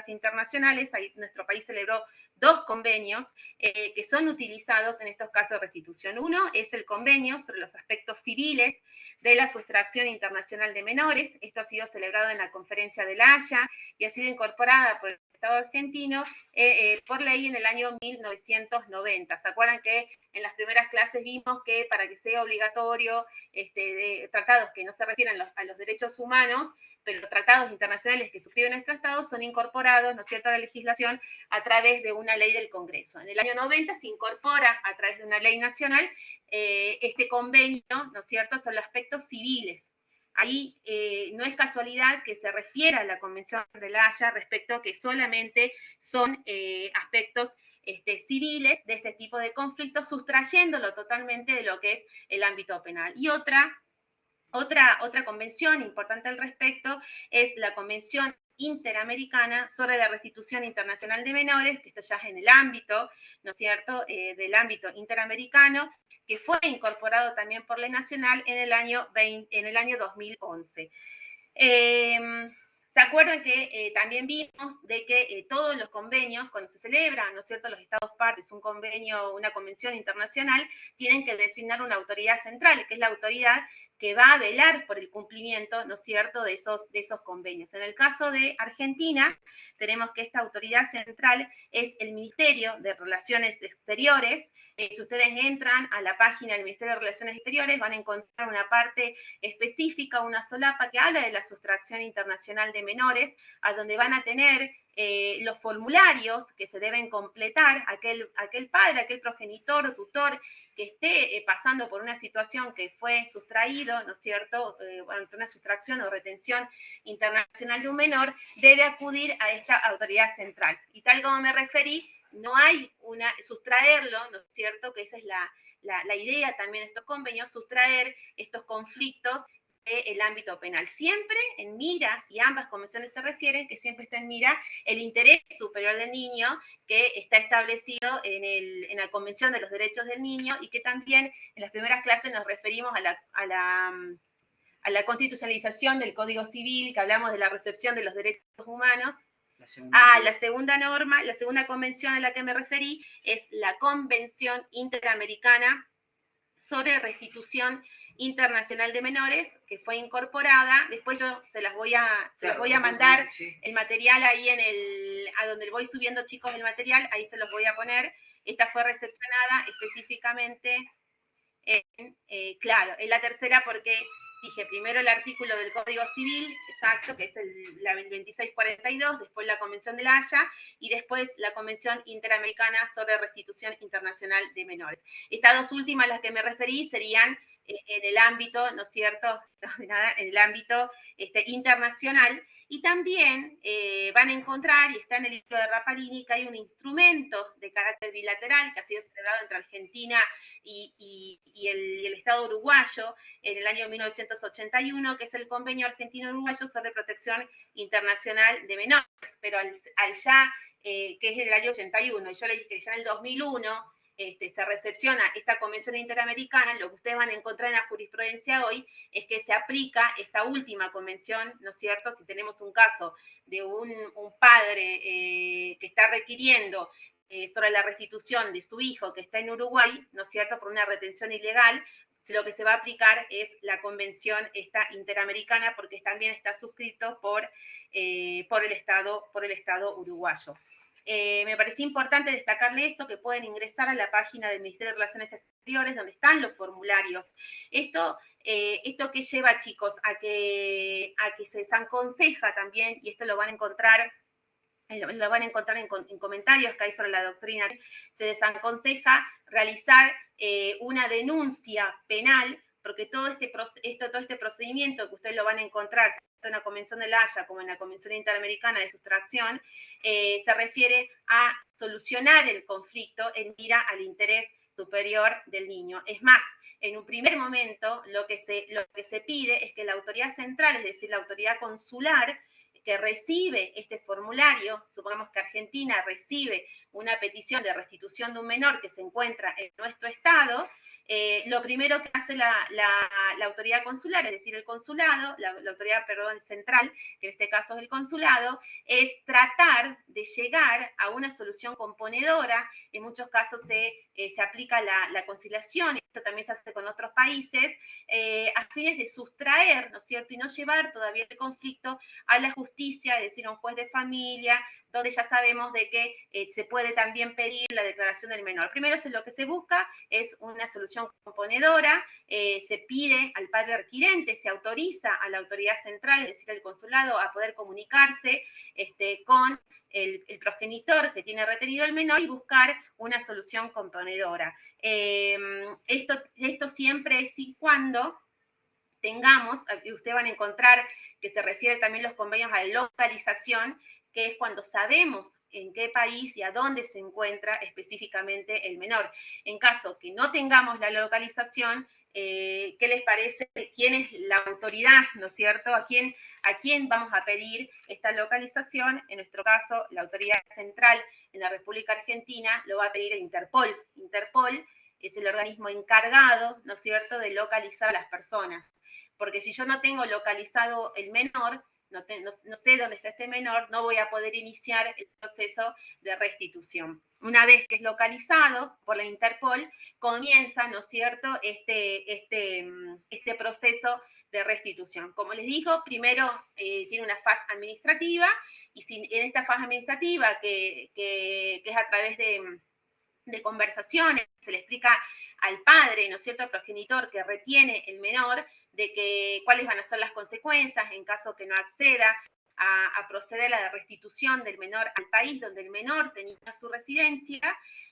C: internacionales. Ahí nuestro país celebró 2 convenios que son utilizados en estos casos de restitución. Uno es el convenio sobre los aspectos civiles de la sustracción internacional de menores. Esto ha sido celebrado en la Conferencia de La Haya y ha sido incorporada por el Estado argentino por ley en el año 1990. ¿Se acuerdan que en las primeras clases vimos que para que sea obligatorio de tratados que no se refieran a los derechos humanos, pero los tratados internacionales que suscriben nuestros estados son incorporados, ¿no es cierto?, a la legislación a través de una ley del Congreso. En el año 90 se incorpora a través de una ley nacional este convenio, ¿no es cierto?, sobre los aspectos civiles. Ahí no es casualidad que se refiera a la Convención de La Haya respecto a que solamente son aspectos civiles de este tipo de conflictos, sustrayéndolo totalmente de lo que es el ámbito penal. Y otra convención importante al respecto es la Convención Interamericana sobre la Restitución Internacional de Menores, que esto ya es en el ámbito, ¿no es cierto?, del ámbito interamericano, que fue incorporado también por ley nacional en el año 2011. ¿Se acuerdan que también vimos de que todos los convenios, cuando se celebran, ¿no es cierto?, los estados partes, un convenio, una convención internacional, tienen que designar una autoridad central, que es la autoridad que va a velar por el cumplimiento, ¿no es cierto?, de esos convenios. En el caso de Argentina, tenemos que esta autoridad central es el Ministerio de Relaciones Exteriores. Si ustedes entran a la página del Ministerio de Relaciones Exteriores, van a encontrar una parte específica, una solapa que habla de la sustracción internacional de menores, a donde van a tener los formularios que se deben completar, aquel padre, aquel progenitor o tutor que esté pasando por una situación que fue sustraído, ¿no es cierto?, ante una sustracción o retención internacional de un menor, debe acudir a esta autoridad central. Y tal como me referí, no hay sustraerlo, ¿no es cierto?, que esa es la idea también de estos convenios, sustraer estos conflictos del ámbito penal. Siempre en miras, y ambas convenciones se refieren, que siempre está en mira el interés superior del niño, que está establecido en la Convención de los Derechos del Niño, y que también en las primeras clases nos referimos a la constitucionalización del Código Civil, que hablamos de la recepción de los derechos humanos. La segunda norma, la segunda convención a la que me referí es la Convención Interamericana sobre Restitución Internacional de Menores, que fue incorporada. Después yo se las voy a mandar el material ahí a donde voy subiendo, chicos, el material, ahí se los voy a poner. Esta fue recepcionada específicamente claro, en la tercera, porque dije primero el artículo del Código Civil, exacto, que es el 2642, después la Convención de la Haya, y después la Convención Interamericana sobre Restitución Internacional de Menores. Estas dos últimas, las que me referí, serían en el ámbito, ¿no es cierto?, en el ámbito internacional, y también van a encontrar, y está en el libro de Rapalini, que hay un instrumento de carácter bilateral que ha sido celebrado entre Argentina y el Estado uruguayo en el año 1981, que es el Convenio Argentino-Uruguayo sobre Protección Internacional de Menores, pero que es del año 81, y yo le dije que ya en el 2001 se recepciona esta Convención Interamericana. Lo que ustedes van a encontrar en la jurisprudencia hoy es que se aplica esta última convención, ¿no es cierto? Si tenemos un caso de un padre que está requiriendo sobre la restitución de su hijo que está en Uruguay, ¿no es cierto?, por una retención ilegal, lo que se va a aplicar es la convención esta interamericana, porque también está suscrito por el Estado uruguayo. Me pareció importante destacarle eso, que pueden ingresar a la página del Ministerio de Relaciones Exteriores, donde están los formularios. Esto que lleva, chicos, a que se desaconseja también, y esto lo van a encontrar en comentarios que hay sobre la doctrina, se desaconseja realizar una denuncia penal, porque todo este procedimiento que ustedes lo van a encontrar tanto en la Convención de la Haya como en la Convención Interamericana de Sustracción, se refiere a solucionar el conflicto en mira al interés superior del niño. Es más, en un primer momento lo que se pide es que la autoridad central, es decir, la autoridad consular, que recibe este formulario, supongamos que Argentina recibe una petición de restitución de un menor que se encuentra en nuestro estado, lo primero que hace la autoridad consular, es decir, el consulado, la autoridad, perdón, central, que en este caso es el consulado, es tratar de llegar a una solución componedora. En muchos casos se aplica la conciliación, esto también se hace con otros países, a fines de sustraer, ¿no es cierto?, y no llevar todavía el conflicto a la justicia, es decir, a un juez de familia, donde ya sabemos de que se puede también pedir la declaración del menor. Primero, lo que se busca es una solución componedora, se pide al padre requirente, se autoriza a la autoridad central, es decir, al consulado, a poder comunicarse con el progenitor que tiene retenido el menor y buscar una solución componedora. Esto siempre es y cuando tengamos, ustedes van a encontrar que se refiere también los convenios a la localización, que es cuando sabemos en qué país y a dónde se encuentra específicamente el menor. En caso que no tengamos la localización, ¿qué les parece? ¿Quién es la autoridad, no es cierto? ¿A quién vamos a pedir esta localización? En nuestro caso, la autoridad central en la República Argentina lo va a pedir a Interpol. Interpol es el organismo encargado, ¿no es cierto?, de localizar a las personas. Porque si yo no tengo localizado el menor, no sé dónde está este menor, no voy a poder iniciar el proceso de restitución. Una vez que es localizado por la Interpol, comienza, ¿no es cierto?, este proceso de restitución. Como les digo, primero tiene una fase administrativa, y en esta fase administrativa, que es a través de conversaciones, se le explica al padre, ¿no es cierto?, al progenitor que retiene el menor, de que cuáles van a ser las consecuencias en caso que no acceda a proceder a la restitución del menor al país donde el menor tenía su residencia,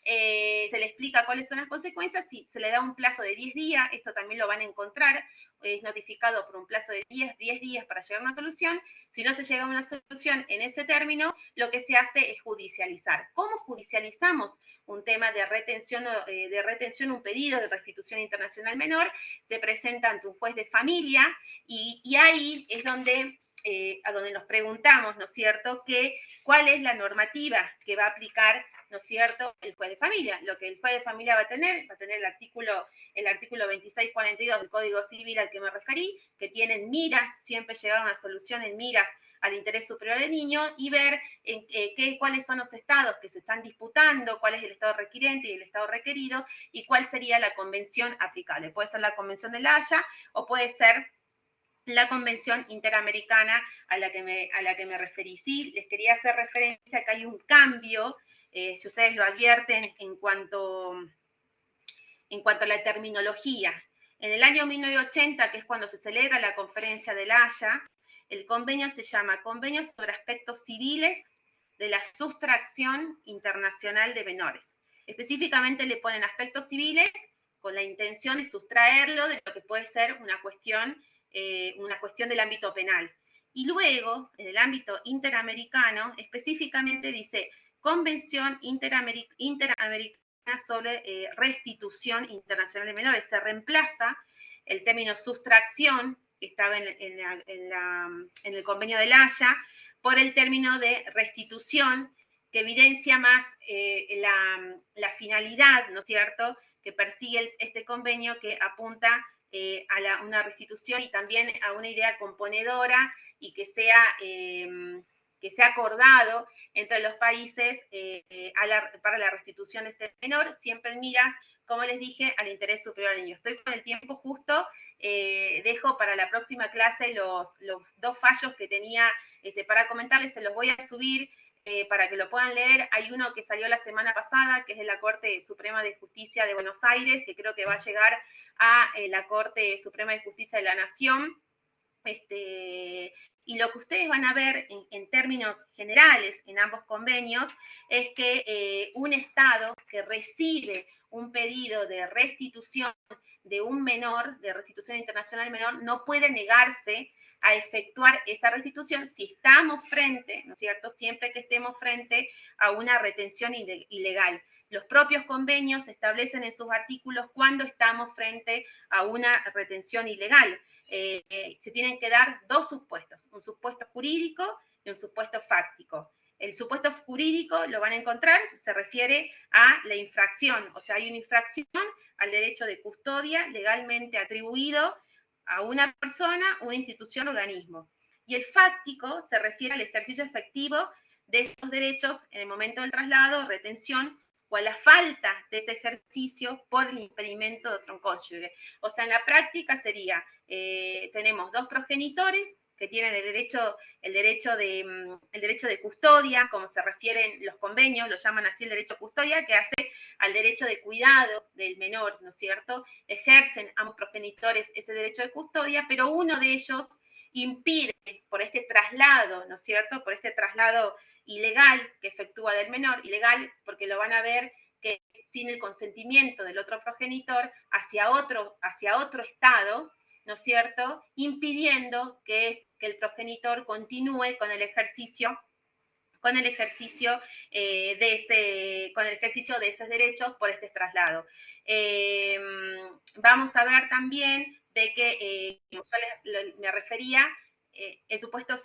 C: se le explica cuáles son las consecuencias, y se le da un plazo de 10 días, esto también lo van a encontrar, es notificado por un plazo de 10 días para llegar a una solución. Si no se llega a una solución en ese término, lo que se hace es judicializar. ¿Cómo judicializamos un tema de retención, un pedido de restitución internacional menor? Se presenta ante un juez de familia, y ahí es donde a donde nos preguntamos, ¿no es cierto?, cuál es la normativa que va a aplicar, ¿no es cierto?, el juez de familia. Lo que el juez de familia va a tener el artículo 2642 del Código Civil al que me referí, que tiene en miras, siempre llegar a una solución en miras al interés superior del niño, y ver cuáles son los estados que se están disputando, cuál es el estado requiriente y el estado requerido, y cuál sería la convención aplicable. Puede ser la Convención de La Haya, o puede ser la Convención Interamericana a la que me referí. Sí, les quería hacer referencia a que hay un cambio, si ustedes lo advierten, en cuanto a la terminología. En el año 1980, que es cuando se celebra la Conferencia de La Haya, el convenio se llama Convenio sobre Aspectos Civiles de la Sustracción Internacional de Menores. Específicamente le ponen aspectos civiles con la intención de sustraerlo de lo que puede ser una cuestión del ámbito penal. Y luego, en el ámbito interamericano, específicamente dice Convención Interamericana sobre restitución internacional de menores. Se reemplaza el término sustracción, que estaba en el convenio de La Haya, por el término de restitución, que evidencia más la finalidad, ¿no es cierto?, que persigue este convenio, que apunta a una restitución y también a una idea componedora, y que sea acordado entre los países para la restitución de este menor, siempre en miras, como les dije, al interés superior al niño. Estoy con el tiempo justo, dejo para la próxima clase los 2 fallos que tenía para comentarles, se los voy a subir para que lo puedan leer. Hay uno que salió la semana pasada, que es de la Corte Suprema de Justicia de Buenos Aires, que creo que va a llegar a la Corte Suprema de Justicia de la Nación. Y lo que ustedes van a ver en términos generales en ambos convenios es que un Estado que recibe un pedido de restitución de un menor, de restitución internacional menor, no puede negarse a efectuar esa restitución si estamos frente, ¿no es cierto?, siempre que estemos frente a una retención ilegal. Los propios convenios establecen en sus artículos cuándo estamos frente a una retención ilegal. Se tienen que dar 2 supuestos, un supuesto jurídico y un supuesto fáctico. El supuesto jurídico lo van a encontrar, se refiere a la infracción, o sea, hay una infracción al derecho de custodia legalmente atribuido a una persona, una institución o organismo. Y el fáctico se refiere al ejercicio efectivo de esos derechos en el momento del traslado, retención, o a la falta de ese ejercicio por el impedimento de otro cónyuge. O sea, en la práctica sería, tenemos 2 progenitores que tienen el derecho de custodia, como se refieren los convenios, lo llaman así el derecho a custodia, que hace al derecho de cuidado del menor, ¿no es cierto? Ejercen ambos progenitores ese derecho de custodia, pero uno de ellos impide por este traslado, ¿no es cierto?, por este traslado ilegal que efectúa del menor, ilegal porque lo van a ver que sin el consentimiento del otro progenitor hacia otro estado, ¿no es cierto?, impidiendo que el progenitor continúe con el ejercicio de esos derechos por este traslado. Vamos a ver también de que, como yo me refería, el supuesto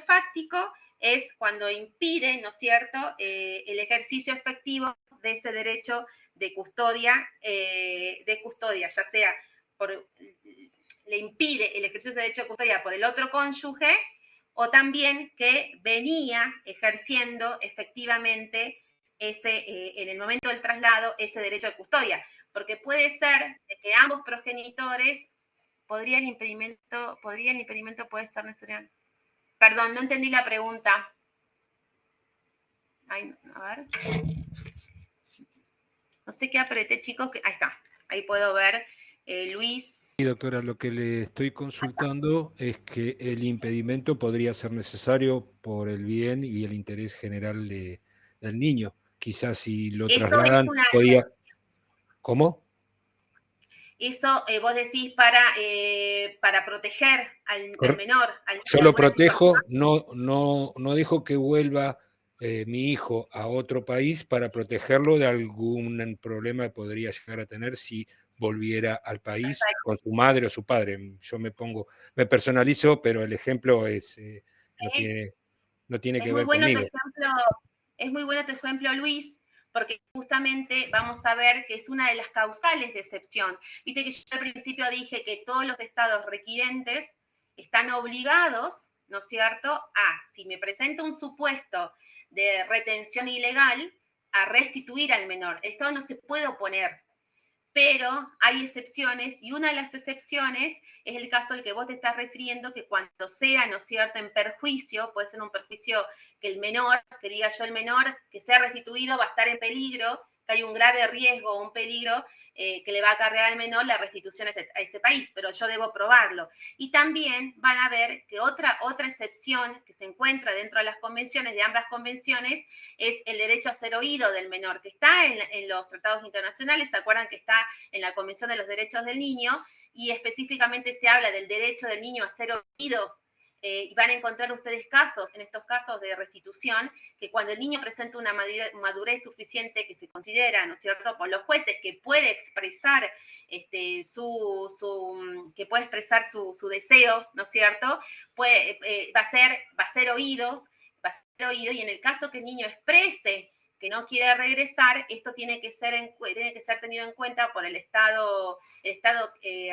C: fáctico es cuando impide, ¿no es cierto?, el ejercicio efectivo de ese derecho de custodia, ya sea le impide el ejercicio de derecho de custodia por el otro cónyuge, o también que venía ejerciendo efectivamente en el momento del traslado ese derecho de custodia, porque puede ser que ambos progenitores podría el impedimento puede ser necesario. Perdón, no entendí la pregunta. Ay, a ver. No sé qué apreté, chicos. Ahí está. Ahí puedo ver, Luis,
F: Sí, doctora, lo que le estoy consultando es que el impedimento podría ser necesario por el bien y el interés general del niño. Quizás si lo
C: Eso es
F: trasladan,
C: una,
F: podía... ¿Cómo?
C: eso vos decís para proteger al
F: Cor-
C: menor, al niño
F: Yo
C: de
F: lo
C: alguna situación.
F: protejo, no dejo que vuelva mi hijo a otro país para protegerlo de algún problema que podría llegar a tener si volviera al país con su madre o su padre. Yo me personalizo, pero el ejemplo no
C: Sí.
F: tiene, no tiene
C: Es
F: que
C: muy
F: ver
C: bueno tu
F: conmigo.
C: ejemplo, es muy bueno tu ejemplo, Luis, porque justamente vamos a ver que es una de las causales de excepción. Viste que yo al principio dije que todos los estados requirentes están obligados, ¿no es cierto?, si me presenta un supuesto de retención ilegal, a restituir al menor. El Estado no se puede oponer, pero hay excepciones y una de las excepciones es el caso al que vos te estás refiriendo, que cuando sea, ¿no es cierto?, en perjuicio, puede ser un perjuicio que el menor, que diga yo el menor, que sea restituido va a estar en peligro, que hay un grave riesgo o un peligro que le va a acarrear al menor la restitución a ese país, pero yo debo probarlo. Y también van a ver que otra excepción que se encuentra dentro de las convenciones, de ambas convenciones, es el derecho a ser oído del menor, que está en los tratados internacionales. ¿Se acuerdan que está en la Convención de los Derechos del Niño? Y específicamente se habla del derecho del niño a ser oído. Van a encontrar ustedes casos, en estos casos de restitución, que cuando el niño presenta una madurez suficiente que se considera, ¿no es cierto?, por los jueces, que puede expresar que puede expresar su deseo, ¿no es cierto?, va a ser oído, y en el caso que el niño exprese que no quiere regresar, esto tiene que ser tenido en cuenta por el Estado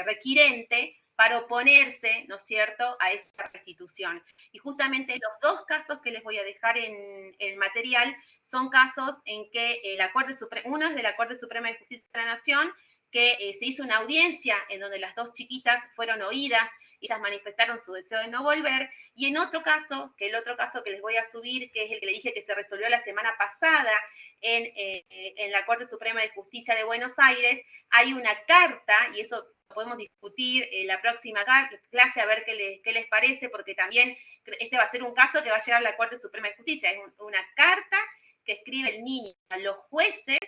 C: requirente para oponerse, ¿no es cierto?, a esa restitución. Y justamente los dos casos que les voy a dejar en el material son casos en que uno es de la Corte Suprema de Justicia de la Nación, que se hizo una audiencia en donde las dos chiquitas fueron oídas, ellas manifestaron su deseo de no volver, y en otro caso, el otro caso que les voy a subir, que es el que le dije que se resolvió la semana pasada en la Corte Suprema de Justicia de Buenos Aires, hay una carta, y eso podemos discutir en la próxima clase a ver qué les parece, porque también este va a ser un caso que va a llegar a la Corte Suprema de Justicia. Es una carta que escribe el niño a los jueces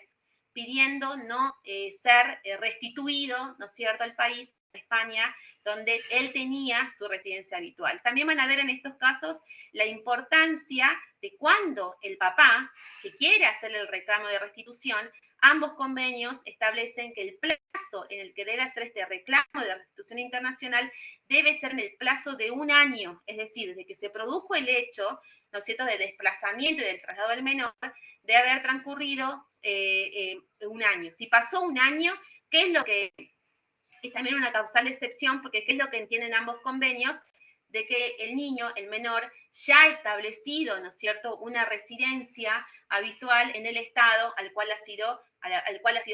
C: pidiendo no ser restituido, ¿no es cierto?, al país, a España, donde él tenía su residencia habitual. También van a ver en estos casos la importancia de cuando el papá, que quiere hacer el reclamo de restitución, ambos convenios establecen que el plazo en el que debe hacer este reclamo de restitución internacional debe ser en el plazo de 1 año, es decir, de que se produjo el hecho, ¿no es cierto?, de desplazamiento y del traslado del menor, de haber transcurrido 1 año. Si pasó 1 año, ¿qué es lo que es también una causal de excepción? Porque ¿qué es lo que entienden ambos convenios? De que el niño, el menor, ya ha establecido, ¿no es cierto?, una residencia habitual en el Estado al cual ha sido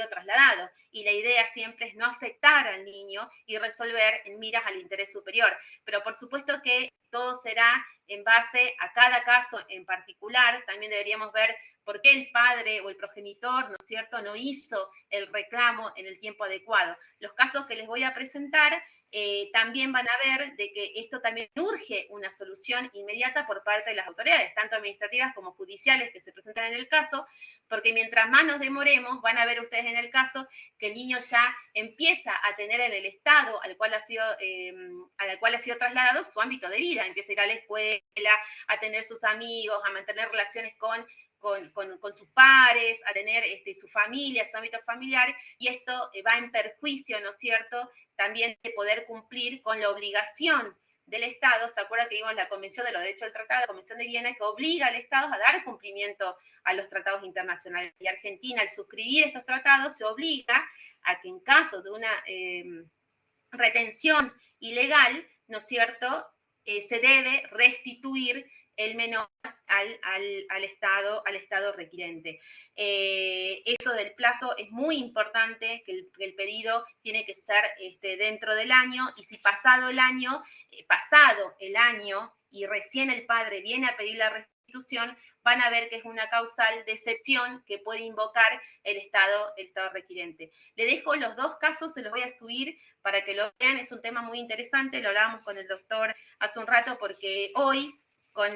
C: trasladado. Y la idea siempre es no afectar al niño y resolver en miras al interés superior. Pero por supuesto que todo será en base a cada caso en particular. También deberíamos ver por qué el padre o el progenitor, ¿no es cierto?, no hizo el reclamo en el tiempo adecuado. Los casos que les voy a presentar también van a ver de que esto también urge una solución inmediata por parte de las autoridades, tanto administrativas como judiciales que se presentan en el caso, porque mientras más nos demoremos, van a ver ustedes en el caso que el niño ya empieza a tener en el estado al cual ha sido trasladado su ámbito de vida, empieza a ir a la escuela, a tener sus amigos, a mantener relaciones con sus pares, a tener su familia, su ámbito familiar, y esto va en perjuicio, ¿no es cierto?, también de poder cumplir con la obligación del Estado. ¿Se acuerda que vimos la Convención de los Derechos del Tratado, la Convención de Viena, que obliga al Estado a dar cumplimiento a los tratados internacionales? Y Argentina, al suscribir estos tratados, se obliga a que en caso de una retención ilegal, ¿no es cierto?, se debe restituir el menor al Estado requirente. Eso del plazo es muy importante, que el pedido tiene que ser dentro del año, y si pasado el año y recién el padre viene a pedir la restitución, van a ver que es una causal de excepción que puede invocar el Estado requirente. Le dejo los dos casos, se los voy a subir para que lo vean, es un tema muy interesante, lo hablábamos con el doctor hace un rato, porque hoy con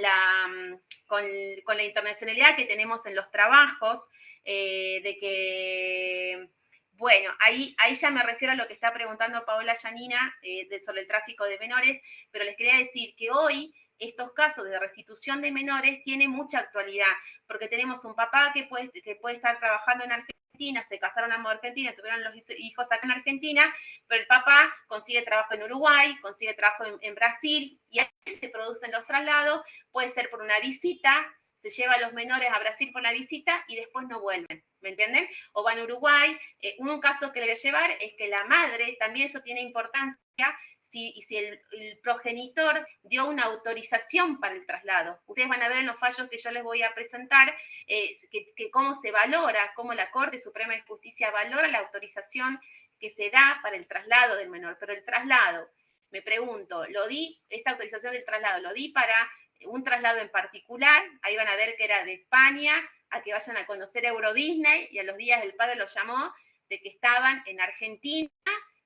C: la internacionalidad que tenemos en los trabajos, de que, bueno, ahí ya me refiero a lo que está preguntando Paola Yanina sobre el tráfico de menores, pero les quería decir que hoy estos casos de restitución de menores tienen mucha actualidad, porque tenemos un papá que puede estar trabajando en Argentina, se casaron ambos en Argentina, tuvieron los hijos acá en Argentina, pero el papá consigue trabajo en Uruguay, consigue trabajo en Brasil, y ahí se producen los traslados, puede ser por una visita, se lleva a los menores a Brasil por la visita y después no vuelven, ¿me entienden? O van a Uruguay. Un caso que le voy a llevar es que la madre, también eso tiene importancia, si el progenitor dio una autorización para el traslado. Ustedes van a ver en los fallos que yo les voy a presentar que cómo se valora, cómo la Corte Suprema de Justicia valora la autorización que se da para el traslado del menor. Pero el traslado, me pregunto, esta autorización del traslado, ¿lo di para un traslado en particular? Ahí van a ver que era de España a que vayan a conocer Euro Disney, y a los días el padre los llamó de que estaban en Argentina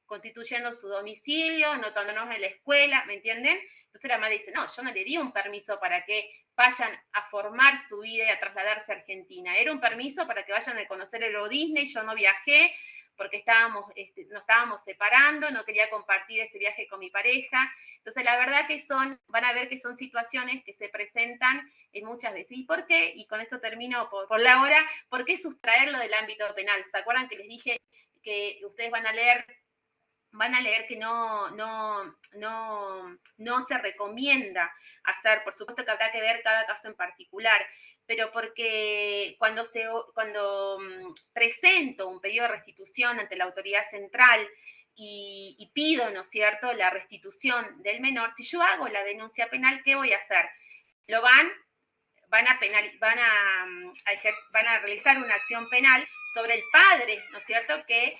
C: constituyendo su domicilio, anotándonos en la escuela, ¿me entienden? Entonces la madre dice, no, yo no le di un permiso para que vayan a formar su vida y a trasladarse a Argentina. Era un permiso para que vayan a conocer Euro Disney, yo no viajé porque nos estábamos separando, no quería compartir ese viaje con mi pareja. Entonces la verdad que van a ver que son situaciones que se presentan muchas veces. ¿Y por qué? Y con esto termino por la hora, ¿por qué sustraerlo del ámbito penal? ¿Se acuerdan que les dije que ustedes van a leer que no se recomienda hacer? Por supuesto que habrá que ver cada caso en particular, pero porque cuando presento un pedido de restitución ante la autoridad central y pido, ¿no es cierto?, la restitución del menor, si yo hago la denuncia penal, ¿qué voy a hacer? Van a realizar una acción penal sobre el padre, ¿no es cierto?, que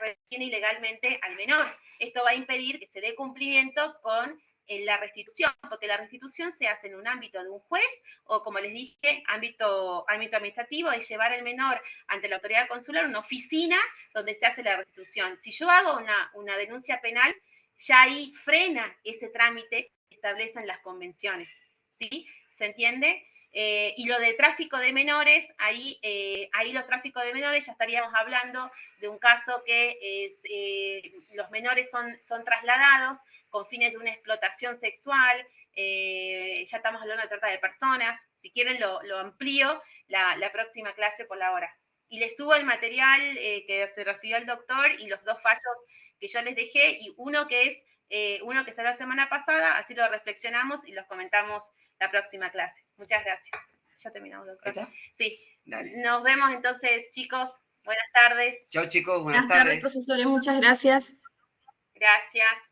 C: retiene ilegalmente al menor. Esto va a impedir que se dé cumplimiento con la restitución, porque la restitución se hace en un ámbito de un juez, o como les dije, ámbito administrativo, es llevar al menor ante la autoridad consular, una oficina donde se hace la restitución. Si yo hago una denuncia penal, ya ahí frena ese trámite que establecen las convenciones, ¿sí? ¿Se entiende? Y lo de tráfico de menores, ahí los tráficos de menores ya estaríamos hablando de un caso que los menores son trasladados con fines de una explotación sexual, ya estamos hablando de trata de personas. Si quieren lo amplío la próxima clase por la hora. Y les subo el material que se refirió el doctor y los dos fallos que yo les dejé, y uno que salió la semana pasada, así lo reflexionamos y los comentamos la próxima clase. Muchas gracias. Ya terminamos, doctor. Sí. Dale. Nos vemos entonces, chicos. Buenas tardes.
A: Chao, chicos. Buenas tardes,
G: profesores. Muchas gracias.
C: Gracias.